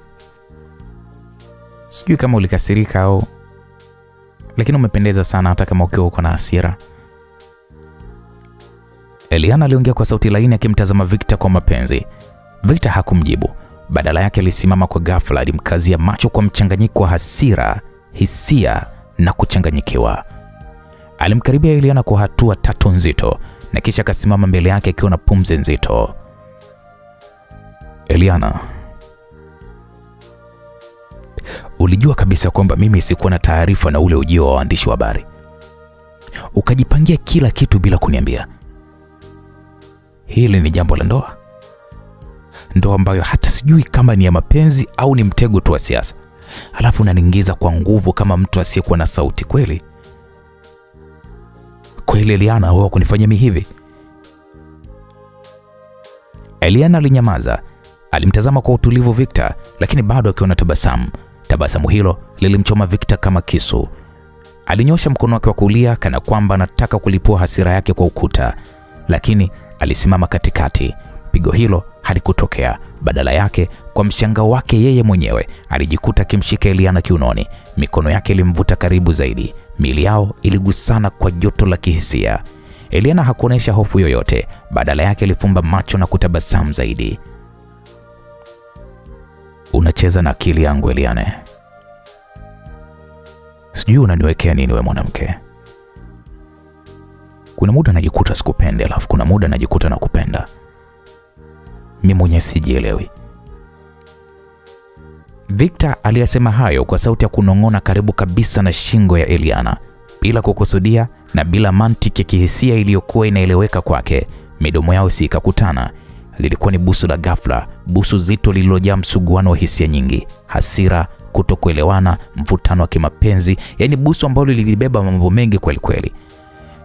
sijui kama ulikasirika au, lakini umependeza sana hata kama ukiwa uko na hasira. Eliana aliongea kwa sauti laini akimtazama Victor kwa mapenzi. Victor hakumjibu. Badala yake alisimama kwa ghafla, alimkazia macho kwa mchanganyiko wa hasira, hisia na kuchanganyikiwa. Alimkaribia Eliana kwa hatua 3 nzito na kisha akasimama mbele yake akiwa na pumzi nzito. Eliana, ulijua kabisa kwamba mimi sikuwa na taarifa na ule ujio wa waandishi wa habari. Ukajipangia kila kitu bila kuniambia. Hili ni jambo la ndoa. Ndoa ambayo hata sijui kama ni ya mapenzi au ni mtego tu wa siasa. Halafu unaniingiza kwa nguvu kama mtu asiyekuwa na sauti kweli. Kweli Eliana, wewe kunifanyia mimi hivi? Eliana alinyamaza. Alimtazama kwa utulivu Victor, lakini bado akiwa na tabasamu. Tabasamu hilo lilimchoma Victor kama kisu. Alinyosha mkono wake wa kulia kana kwamba anataka kulipua hasira yake kwa ukuta, lakini alisimama katikati. Pigo hilo halikutokea. Badala yake, kwa mshangao wake yeye mwenyewe, alijikuta akimshika Eliana kiunoni. Mikono yake ilimvuta karibu zaidi. Miili yao iligusana kwa joto la kihisia. Eliana hakuonesha hofu yoyote. Badala yake alifumba macho na kutabasamu zaidi. Unacheza na akili yangu Eliana. Sijui unaniwekea nini wewe mwanamke. Kuna muda najikuta sikupende, alafu kuna muda najikuta nakupenda. Mimi mwenyewe sijielewi. Victor aliyasema hayo kwa sauti ya kunong'ona karibu kabisa na shingo ya Eliana, bila kukusudia na bila mantiki ya kihisia iliyokuwa inaeleweka kwake. Midomo yao si ikakutana. Lilikuwa ni busu la ghafla, busu zito lililojaa msuguano wa hisia nyingi, hasira, kutokuelewana, mvutano wa kimapenzi, yani busu ambalo lilibeba mambo mengi kweli kweli.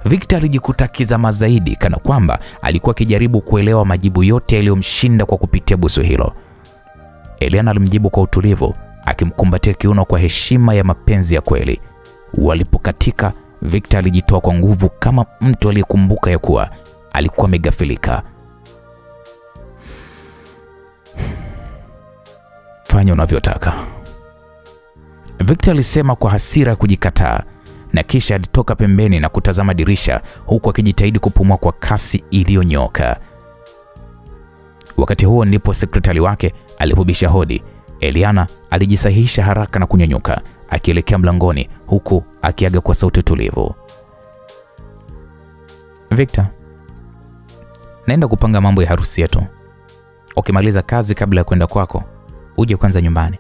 Victor alijikuta kizama zaidi kana kwamba alikuwa akijaribu kuelewa majibu yote yaliyomshinda kwa kupitia busu hilo. Eliana alimjibu kwa utulivu, akimkumbatia kiuno kwa heshima ya mapenzi ya kweli. Walipokatika, Victor alijitoa kwa nguvu kama mtu aliyekumbuka ya kuwa alikuwa amegafilika. Fanya unavyotaka, Victor alisema kwa hasira kujikataa, na kisha alitoka pembeni na kutazama dirisha huku akijitahidi kupumua kwa kasi iliyonyoka. Wakati huo ndipo sekretari wake alipobisha hodi. Eliana alijisahihisha haraka na kunyanyuka akielekea mlangoni huku akiaga kwa sauti tulivu. Victor, naenda kupanga mambo ya harusi yetu. Ukimaliza kazi kabla ya kwenda kwako, uje kwanza nyumbani.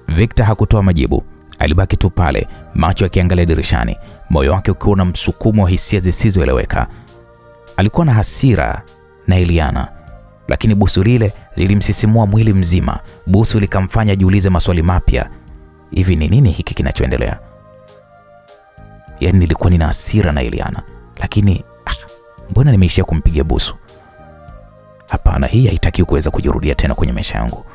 Victor hakutoa majibu. Alibaki tu pale, macho yakiangalia dirishani, moyo wake ukiwa na msukumo wa hisia zisizoeleweka. Alikuwa na hasira na Eliana, lakini busu lile lilimsisimua mwili mzima. Busu likamfanya jiulize maswali mapya. Hivi ni nini hiki kinachoendelea? Yaani nilikuwa nina hasira na Eliana, lakini mbona nimeishia kumpigia busu? Hapana, hii haitaki kuweza kujirudia tena kwenye maisha yangu.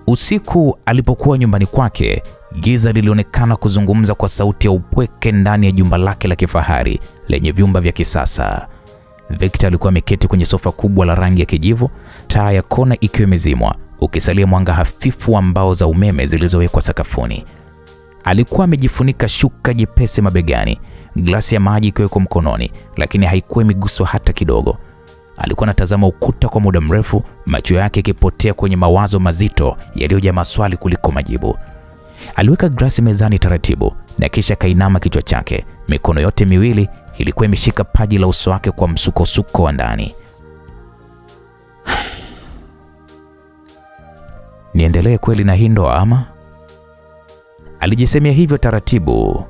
Usiku alipokuwa nyumbani kwake, Giza lilionekana kuzungumza kwa sauti ya upweke ndani ya jumba lake la kifahari lenye vyumba vya kisasa. Victor alikuwa ameketi kwenye sofa kubwa la rangi ya kijivu, taa ya kona ikiwa imezimwa, ukisalia mwanga hafifu wa mbao za umeme zilizowekwa sakafuni. Alikuwa amejifunika shuka jepesi mabegani, glasi ya maji ikiwa mkononi, lakini haikuwa imeguswa hata kidogo. Alikuwa anatazama ukuta kwa muda mrefu, macho yake yakipotea kwenye mawazo mazito yaliyojaa maswali kuliko majibu. Aliweka glasi mezani taratibu na kisha kainama kichwa chake. Mikono yote miwili ilikuwa imeshika paji la uso wake kwa msukosuko wa ndani. Niendelee kweli na hii ndoa ama? Alijisemea hivyo taratibu.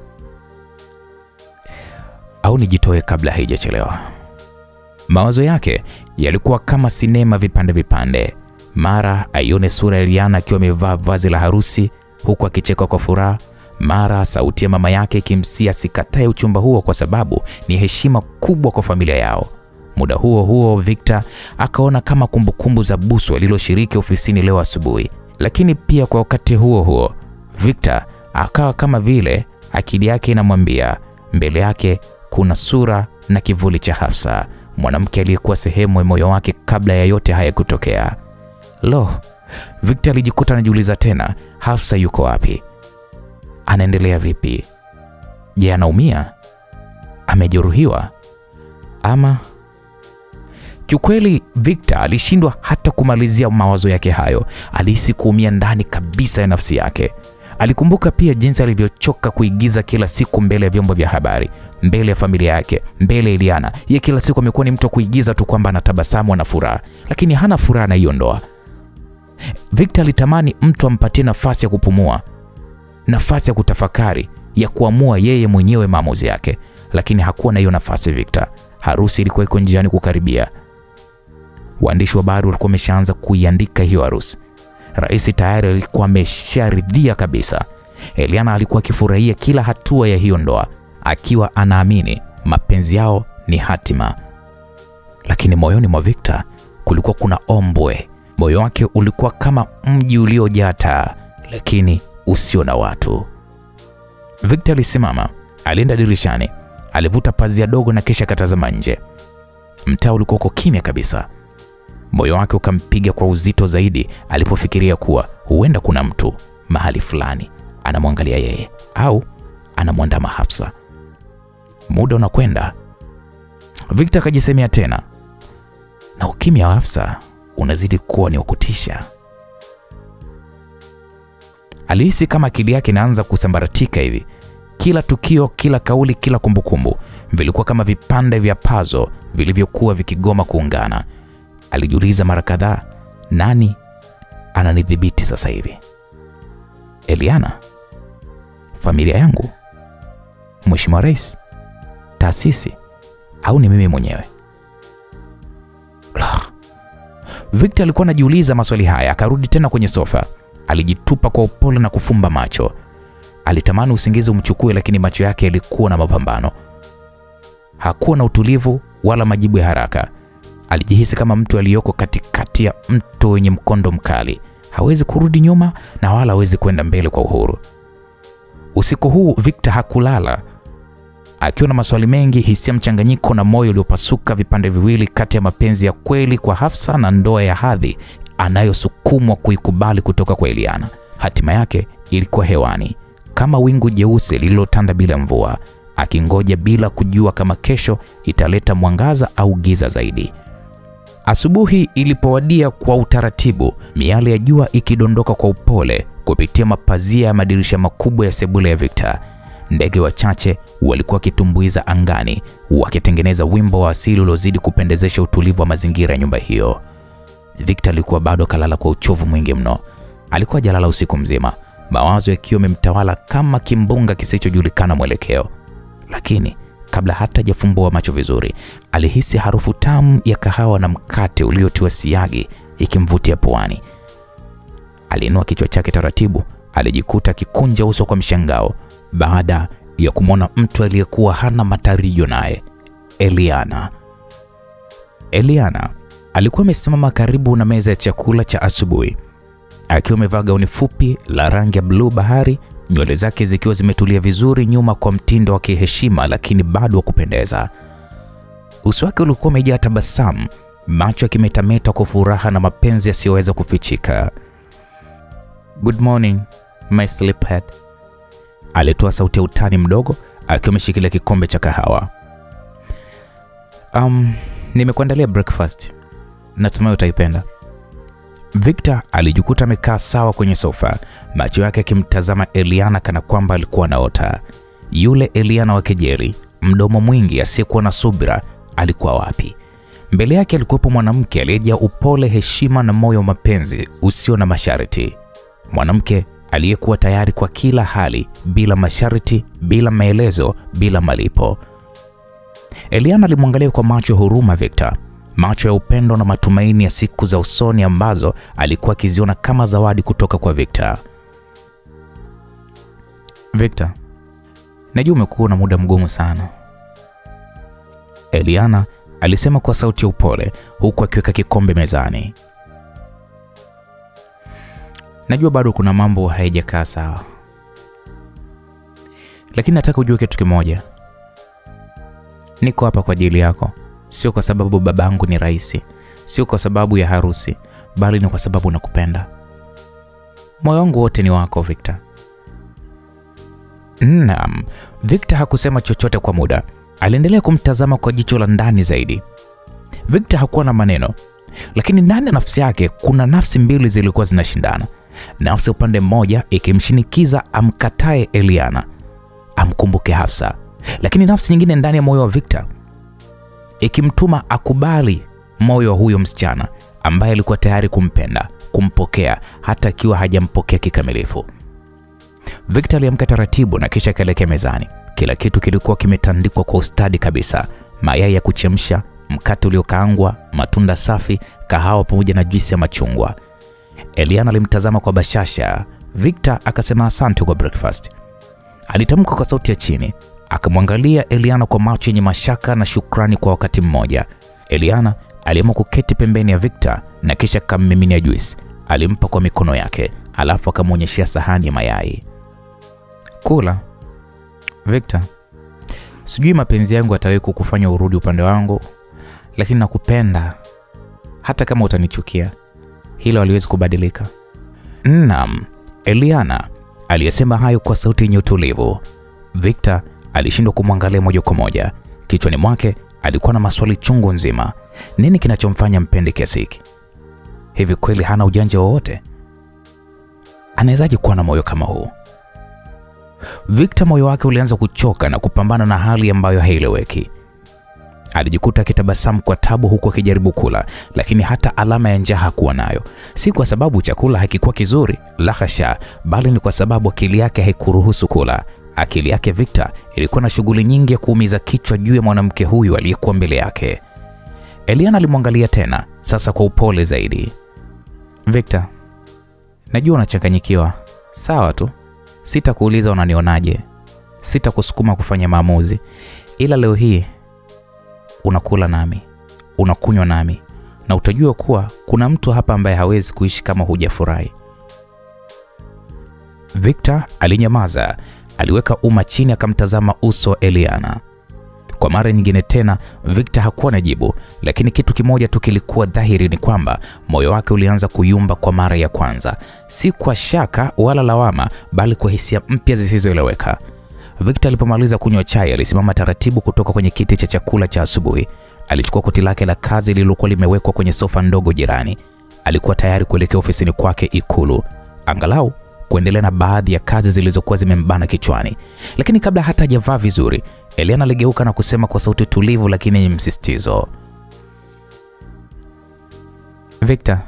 Au nijitoe kabla haijachelewa? Mawazo yake yalikuwa kama sinema vipande vipande. Mara aione sura ya Eliana akiwa amevaa vazi la harusi huku akicheka kwa furaha. Mara sauti ya mama yake ikimsia sikatae uchumba huo kwa sababu ni heshima kubwa kwa familia yao. Muda huo huo Victor akaona kama kumbukumbu za busu aliloshiriki ofisini leo asubuhi. Lakini pia kwa wakati huo huo Victor akawa kama vile akili yake inamwambia mbele yake kuna sura na kivuli cha Hafsa, mwanamke aliyekuwa sehemu ya moyo wake kabla ya yote haya kutokea. Lo, Victor alijikuta anajiuliza tena, Hafsa yuko wapi? Anaendelea vipi? Je, anaumia? Amejeruhiwa? Ama? Kiukweli Victor alishindwa hata kumalizia mawazo yake hayo. Alihisi kuumia ndani kabisa ya nafsi yake. Alikumbuka pia jinsi alivyochoka kuigiza kila siku mbele ya vyombo vya habari, mbele ya familia yake, mbele ya Eliana. Yeye kila siku amekuwa ni mtu kuigiza tu kwamba anatabasamu na furaha, lakini hana furaha na hiyo ndoa. Victor alitamani mtu ampatie nafasi ya kupumua, nafasi ya kutafakari, ya kuamua yeye mwenyewe maamuzi yake, lakini hakuwa na hiyo nafasi Victor. Harusi ilikuwa iko njiani kukaribia. Waandishi wa habari walikuwa wameshaanza kuiandika hiyo harusi. Rais tayari alikuwa amesharidhia kabisa. Eliana alikuwa akifurahia kila hatua ya hiyo ndoa, akiwa anaamini mapenzi yao ni hatima. Lakini moyoni mwa Victor kulikuwa kuna ombwe. Moyo wake ulikuwa kama mji uliojaa taa, lakini usio na watu. Victor alisimama, alienda dirishani, alivuta pazia dogo na kisha katazama nje. Mtaa ulikuwa uko kimya kabisa. Moyo wake ukampiga kwa uzito zaidi alipofikiria kuwa huenda kuna mtu mahali fulani anamwangalia yeye au anamwandama Hafsa. Muda unakwenda. Victor akajisemea tena, na ukimya wa Hafsa unazidi kuwa ni ukutisha. Alihisi kama akili yake inaanza kusambaratika hivi. Kila tukio, kila kauli, kila kumbukumbu vilikuwa kama vipande vya puzzle vilivyokuwa vikigoma kuungana. Alijiuliza mara kadhaa, nani ananidhibiti sasa hivi? Eliana? Familia yangu? Mheshimiwa Rais? Taasisi? Au ni mimi mwenyewe? Victor alikuwa anajiuliza maswali haya. Akarudi tena kwenye sofa. Alijitupa kwa upole na kufumba macho. Alitamani usingizi umchukue, lakini macho yake yalikuwa na mapambano. Hakuwa na utulivu wala majibu ya haraka. Alijihisi kama mtu aliyoko katikati ya mto wenye mkondo mkali. Hawezi kurudi nyuma na wala hawezi kwenda mbele kwa uhuru. Usiku huu Victor hakulala, akiwa na maswali mengi, hisia mchanganyiko na moyo uliopasuka vipande viwili kati ya mapenzi ya kweli kwa Hafsa na ndoa ya hadhi anayosukumwa kuikubali kutoka kwa Eliana. Hatima yake ilikuwa hewani kama wingu jeusi lililotanda bila mvua, akingoja bila kujua kama kesho italeta mwangaza au giza zaidi. Asubuhi ilipowadia kwa utaratibu, miale ya jua ikidondoka kwa upole kupitia mapazia ya madirisha makubwa ya sebule ya Victor. Ndege wachache walikuwa kitumbuiza angani, wakitengeneza wimbo wa asili uliozidi kupendezesha utulivu wa mazingira ya nyumba hiyo. Victor alikuwa bado kalala kwa uchovu mwingi mno. Alikuwa jalala usiku mzima, mawazo yakiwa yamemtawala kama kimbunga kisichojulikana mwelekeo. Lakini kabla hata hajafumbua macho vizuri, alihisi harufu tamu ya kahawa na mkate uliotiwa siagi ikimvutia puani. Aliinua kichwa chake taratibu, alijikuta kikunja uso kwa mshangao baada ya kumwona mtu aliyekuwa hana matarajio naye, Eliana. Eliana alikuwa amesimama karibu na meza ya chakula cha asubuhi, akiwa amevaa gauni fupi la rangi ya blue bahari, nywele zake zikiwa zimetulia vizuri nyuma kwa mtindo wa kiheshima lakini bado wa kupendeza. Uso wake ulikuwa umejaa tabasamu, macho yakimetameta kwa furaha na mapenzi yasiyoweza kufichika. "Good morning, my sleephead." Alitoa sauti ya utani mdogo akiwa ameshikilia kikombe cha kahawa. Nimekuandalia breakfast. Natumai utaipenda." Victor alijikuta amekaa sawa kwenye sofa, macho yake yakimtazama Eliana kana kwamba alikuwa anaota. Yule Eliana wa kejeli, mdomo mwingi asiyekuwa na subira, alikuwa wapi? Mbele yake alikuwepo mwanamke aliyejaa upole, heshima na moyo wa mapenzi usio na masharti. Mwanamke aliyekuwa tayari kwa kila hali, bila masharti, bila maelezo, bila malipo. Eliana alimwangalia kwa macho ya huruma Victor, macho ya upendo na matumaini ya siku za usoni ambazo alikuwa akiziona kama zawadi kutoka kwa Victor. "Victor, najua umekuwa na muda mgumu sana." Eliana alisema kwa sauti ya upole huku akiweka kikombe mezani. "Najua bado kuna mambo haijakaa sawa. Lakini nataka ujue kitu kimoja. Niko hapa kwa ajili yako. Sio kwa sababu babangu ni rais, sio kwa sababu ya harusi, bali ni kwa sababu nakupenda. Moyo wangu wote ni wako Victor." Naam, Victor hakusema chochote kwa muda. Aliendelea kumtazama kwa jicho la ndani zaidi. Victor hakuwa na maneno, lakini ndani ya nafsi yake kuna nafsi mbili zilikuwa zinashindana. Nafsi upande mmoja ikimshinikiza amkatae Eliana, amkumbuke Hafsa, lakini nafsi nyingine ndani ya moyo wa Victor ikimtuma akubali moyo wa huyo msichana ambaye alikuwa tayari kumpenda, kumpokea hata akiwa hajampokea kikamilifu. Victor aliamka taratibu na kisha akaelekea mezani. Kila kitu kilikuwa kimetandikwa kwa ustadi kabisa: mayai ya kuchemsha, mkate uliokaangwa, matunda safi, kahawa pamoja na juisi ya machungwa. Eliana alimtazama kwa bashasha. Victor akasema asante kwa breakfast. Alitamka kwa sauti ya chini, akamwangalia Eliana kwa macho yenye mashaka na shukrani kwa wakati mmoja. Eliana aliamua kuketi pembeni ya Victor na kisha akammiminia juice. Alimpa kwa mikono yake, alafu akamwonyeshia sahani ya mayai. "Kula Victor, sijui mapenzi yangu yatawahi kukufanya urudi upande wangu, lakini nakupenda hata kama utanichukia. Hilo haliwezi kubadilika." Naam, Eliana aliyesema hayo kwa sauti yenye utulivu. Victor alishindwa kumwangalia moja kwa moja. Kichwani mwake alikuwa na maswali chungu nzima. Nini kinachomfanya mpende kiasi hiki? Hivi kweli hana ujanja wowote? Anawezaje kuwa na moyo kama huu? Victor moyo wake ulianza kuchoka na kupambana na hali ambayo haieleweki. Alijikuta akitabasamu kwa tabu huku akijaribu kula, lakini hata alama ya njaa hakuwa nayo. Si kwa sababu chakula hakikuwa kizuri, la hasha, bali ni kwa sababu akili yake haikuruhusu kula. Akili yake Victor ilikuwa na shughuli nyingi ya kuumiza kichwa juu ya mwanamke huyu aliyekuwa mbele yake. Eliana alimwangalia tena, sasa kwa upole zaidi. "Victor, najua unachanganyikiwa. Sawa tu. Sitakuuliza unanionaje. Sitakusukuma kufanya maamuzi. Ila leo hii unakula nami, unakunywa nami, na utajua kuwa kuna mtu hapa ambaye hawezi kuishi kama hujafurahi." Victor alinyamaza, aliweka uma chini akamtazama uso wa Eliana. Kwa mara nyingine tena Victor hakuwa na jibu, lakini kitu kimoja tu kilikuwa dhahiri, ni kwamba moyo wake ulianza kuyumba kwa mara ya kwanza, si kwa shaka wala lawama, bali kwa hisia mpya zisizoeleweka. Victor alipomaliza kunywa chai alisimama taratibu kutoka kwenye kiti cha chakula cha asubuhi. Alichukua koti lake la kazi lililokuwa limewekwa kwenye sofa ndogo jirani. Alikuwa tayari kuelekea ofisini kwake Ikulu, angalau kuendelea na baadhi ya kazi zilizokuwa zimembana kichwani. Lakini kabla hata hajavaa vizuri, Eliana aligeuka na kusema kwa sauti tulivu lakini yenye msisitizo, "Victor,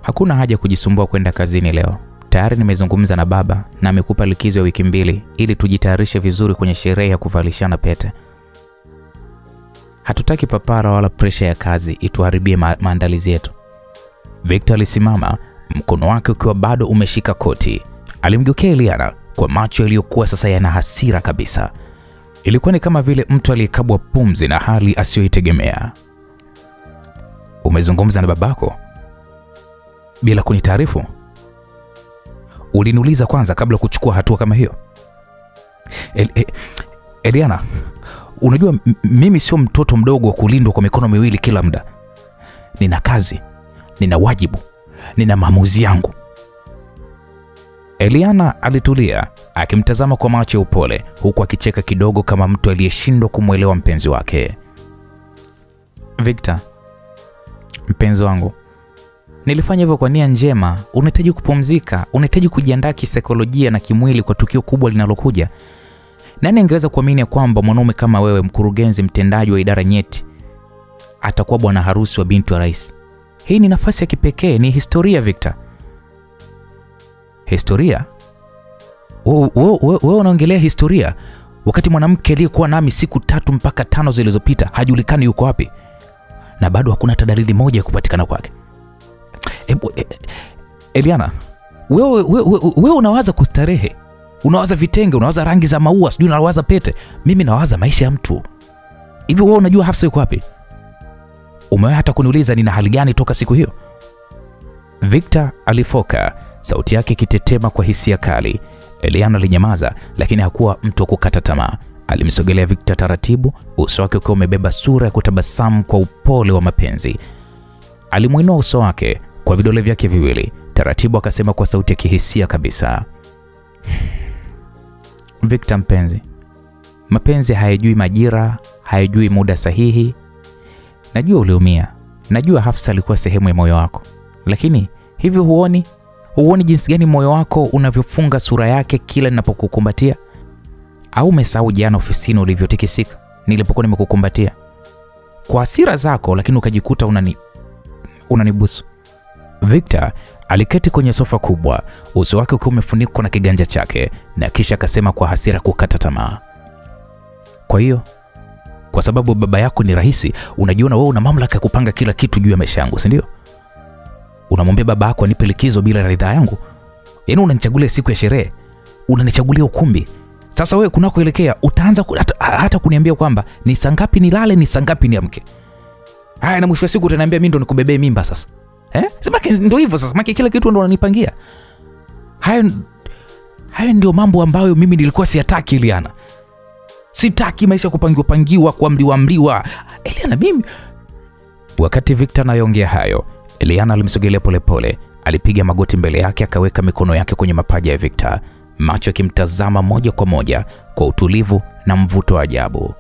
hakuna haja kujisumbua kwenda kazini leo. Tayari nimezungumza na baba na amekupa likizo ya wiki 2 ili tujitayarishe vizuri kwenye sherehe ya kuvalishana pete. Hatutaki papara wala presha ya kazi ituharibie maandalizi yetu." Victor alisimama, mkono wake ukiwa bado umeshika koti. Alimgeukia Eliana kwa macho yaliyokuwa sasa yana hasira kabisa. Ilikuwa ni kama vile mtu aliyekabwa pumzi na hali asiyoitegemea. "Umezungumza na babako bila kunitaarifu? Uliniuliza kwanza kabla kuchukua hatua kama hiyo? Eliana, unajua mimi sio mtoto mdogo wa kulindwa kwa mikono miwili kila muda. Nina kazi, nina wajibu, nina maamuzi yangu. Eliana alitulia, akimtazama kwa macho ya upole, huku akicheka kidogo kama mtu aliyeshindwa kumwelewa mpenzi wake. Victor, mpenzi wangu, nilifanya hivyo kwa nia njema. Unahitaji kupumzika, unahitaji kujiandaa kisaikolojia na kimwili kwa tukio kubwa linalokuja. Nani angeweza kuamini kwamba mwanaume kama wewe, mkurugenzi mtendaji wa idara nyeti, atakuwa bwana harusi wa binti wa rais? Hii ni nafasi ya kipekee, ni historia Victor. Historia? Wewe unaongelea historia wakati mwanamke aliyekuwa nami siku 3 mpaka 5 zilizopita hajulikani yuko wapi, na bado hakuna hata dalili moja ya kupatikana kwake. Eliana, wewe unawaza kustarehe, unawaza vitenge, unawaza rangi za maua, sijui unawaza pete. Mimi nawaza maisha ya mtu. Hivi wewe unajua Hafsa yuko wapi? Umewahi hata kuniuliza nina hali gani toka siku hiyo? Victor alifoka, sauti yake kitetema kwa hisia kali. Eliana alinyamaza, lakini hakuwa mtu wa kukata tamaa. Alimsogelea Victor taratibu, uso wake ukiwa umebeba sura ya kutabasamu kwa upole wa mapenzi. Alimuinua uso wake kwa vidole vyake viwili, taratibu akasema kwa sauti ya kihisia kabisa. Victor mpenzi, mapenzi hayajui majira, hayajui muda sahihi. Najua uliumia, najua Hafsa alikuwa sehemu ya moyo wako, lakini hivi huoni jinsi gani moyo wako unavyofunga sura yake kila ninapokukumbatia? Au umesahau jana ofisini ulivyotikisika nilipokuwa nimekukumbatia kwa hasira zako, lakini ukajikuta unanibusu? Victor aliketi kwenye sofa kubwa, uso wake ukiwa umefunikwa na kiganja chake, na kisha akasema kwa hasira kukata tamaa. Kwa hiyo, kwa sababu baba yako ni rais, unajiona wewe una mamlaka ya kupanga kila kitu juu ya maisha yangu, si ndio? Unamwambia baba yako anipe likizo bila ridhaa yangu? Yaani unanichagulia siku ya sherehe, unanichagulia ukumbi. Sasa wewe kunakoelekea utaanza hata kuniambia kwamba ni saa ngapi nilale, ni saa ngapi niamke. Haya, na mwisho wa siku utaniambia mimi ndo nikubebee mimba sasa. Sema ndio hivyo sasa, maki kila kitu ndo unanipangia. Hayo ndio mambo ambayo mimi nilikuwa siyataki Eliana. Sitaki maisha kupangiwa, kuamriwa. Eliana mimi. Wakati Victor anaongea hayo, Eliana alimsogelea polepole, alipiga magoti mbele yake, akaweka mikono yake kwenye mapaja ya Victor, macho yakimtazama moja kwa moja kwa utulivu na mvuto wa ajabu.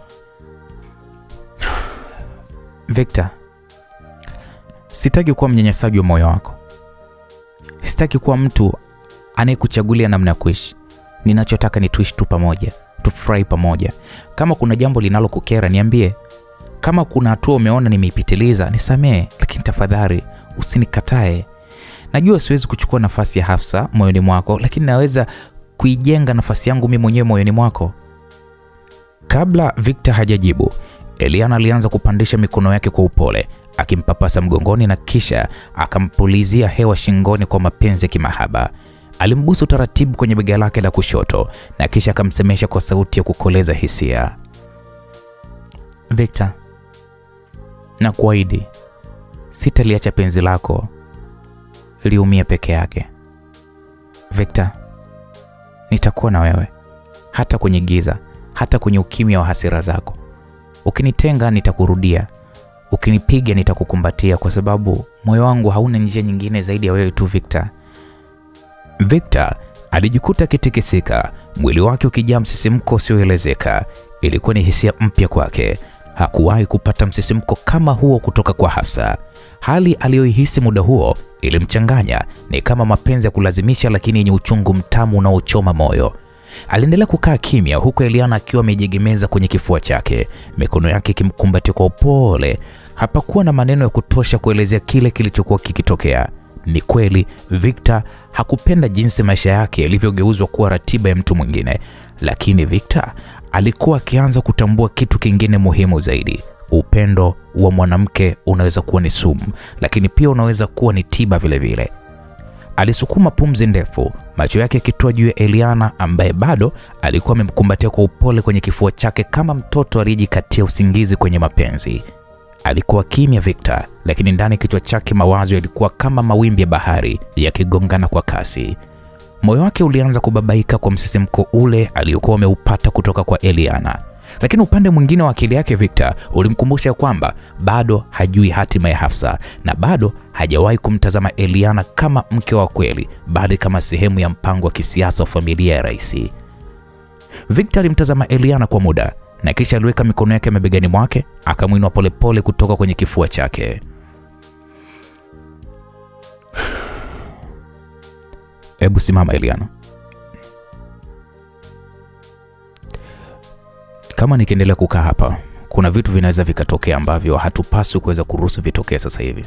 Victor, sitaki kuwa mnyanyasaji wa moyo wako. Sitaki kuwa mtu anayekuchagulia namna ya kuishi. Ninachotaka ni tuishi tu pamoja, tufurahi pamoja. Kama kuna jambo linalokukera niambie. Kama kuna hatua umeona nimeipitiliza, nisamee, lakini tafadhali usinikatae. Najua siwezi kuchukua nafasi ya Hafsa moyoni mwako, lakini naweza kuijenga nafasi yangu mimi mwenyewe moyoni mwako. Kabla Victor hajajibu, Eliana alianza kupandisha mikono yake kwa upole, akimpapasa mgongoni na kisha akampulizia hewa shingoni kwa mapenzi ya kimahaba. Alimbusu taratibu kwenye bega lake la kushoto na kisha akamsemesha kwa sauti ya kukoleza hisia. Victor, nakuahidi sitaliacha penzi lako liumie peke yake. Victor, nitakuwa na wewe hata kwenye giza, hata kwenye ukimya wa hasira zako. Ukinitenga nitakurudia, ukinipiga nitakukumbatia, kwa sababu moyo wangu hauna njia nyingine zaidi ya wewe tu Victor. Victor alijikuta kitikisika, mwili wake ukijaa msisimko usioelezeka. Ilikuwa ni hisia mpya kwake. Hakuwahi kupata msisimko kama huo kutoka kwa Hafsa. Hali aliyoihisi muda huo ilimchanganya, ni kama mapenzi ya kulazimisha lakini yenye uchungu mtamu unaochoma moyo. Aliendelea kukaa kimya huku Eliana akiwa amejiegemeza kwenye kifua chake, mikono yake ikimkumbatia kwa upole. Hapakuwa na maneno ya kutosha kuelezea kile kilichokuwa kikitokea. Ni kweli Victor hakupenda jinsi maisha yake yalivyogeuzwa kuwa ratiba ya mtu mwingine, lakini Victor alikuwa akianza kutambua kitu kingine muhimu zaidi. Upendo wa mwanamke unaweza kuwa ni sumu, lakini pia unaweza kuwa ni tiba vile vile. Alisukuma pumzi ndefu, macho yake yakitoa juu ya Eliana ambaye bado alikuwa amemkumbatia kwa upole kwenye kifua chake kama mtoto aliyejikatia usingizi kwenye mapenzi. Alikuwa kimya Victor, lakini ndani kichwa chake mawazo yalikuwa kama mawimbi ya bahari yakigongana kwa kasi. Moyo wake ulianza kubabaika kwa msisimko ule aliyokuwa ameupata kutoka kwa Eliana. Lakini upande mwingine wa akili yake Victor ulimkumbusha kwamba bado hajui hatima ya Hafsa na bado hajawahi kumtazama Eliana kama mke wa kweli, bali kama sehemu ya mpango wa kisiasa wa familia ya rais. Victor alimtazama Eliana kwa muda na kisha aliweka mikono yake mabegani mwake, akamuinua polepole kutoka kwenye kifua chake. Hebu simama Eliana. Kama nikiendelea kukaa hapa, kuna vitu vinaweza vikatokea ambavyo hatupaswi kuweza kuruhusu vitokee sasa hivi.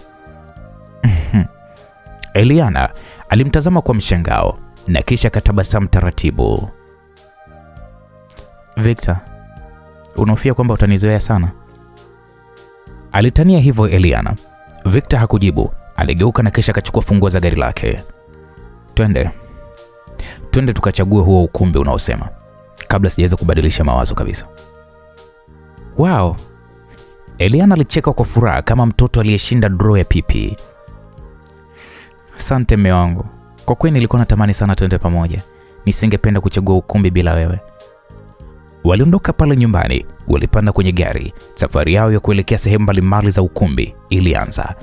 Eliana alimtazama kwa mshangao na kisha akatabasamu taratibu. Victor, unahofia kwamba utanizoea sana? Alitania hivyo Eliana. Victor hakujibu, aligeuka na kisha akachukua funguo za gari lake. Twende tukachague huo ukumbi unaosema, kabla sijaweza kubadilisha mawazo kabisa. Wow. Eliana alicheka kwa furaha kama mtoto aliyeshinda draw ya pipi. Asante mume wangu. Kwa kweli nilikuwa natamani sana twende pamoja. Nisingependa kuchagua ukumbi bila wewe. Waliondoka pale nyumbani, walipanda kwenye gari. Safari yao ya kuelekea sehemu mbalimbali za ukumbi ilianza.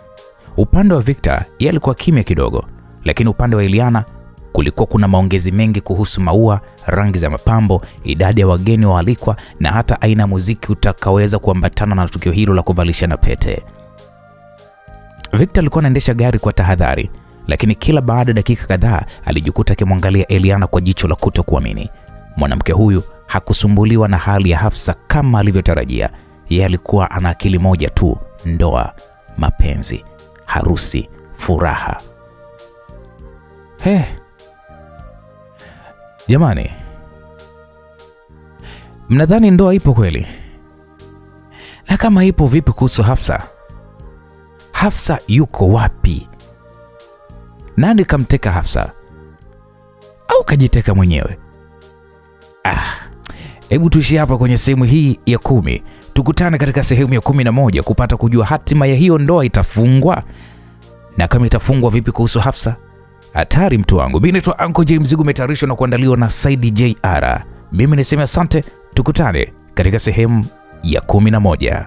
Upande wa Victor yeye alikuwa kimya kidogo, lakini upande wa Eliana kulikuwa kuna maongezi mengi kuhusu maua, rangi za mapambo, idadi ya wageni waalikwa na hata aina ya muziki utakaoweza kuambatana na tukio hilo la kuvalishana pete. Victor alikuwa anaendesha gari kwa tahadhari, lakini kila baada ya dakika kadhaa alijikuta akimwangalia Eliana kwa jicho la kutokuamini. Mwanamke huyu hakusumbuliwa na hali ya Hafsa kama alivyotarajia. Yeye alikuwa ana akili moja tu: ndoa, mapenzi, harusi, furaha. Jamani, mnadhani ndoa ipo kweli? Na kama ipo, vipi kuhusu Hafsa? Hafsa yuko wapi? Nani kamteka Hafsa? Au kajiteka mwenyewe? Hebu tuishi hapa kwenye sehemu hii ya 10. Tukutane katika sehemu ya 11 kupata kujua hatima ya hiyo ndoa itafungwa. Na kama itafungwa, vipi kuhusu Hafsa? Hatari mtu wangu. Mimi naitwa Uncle J, mzigo umetayarishwa na kuandaliwa na Saidi JR. Mimi niseme asante, tukutane katika sehemu ya 11.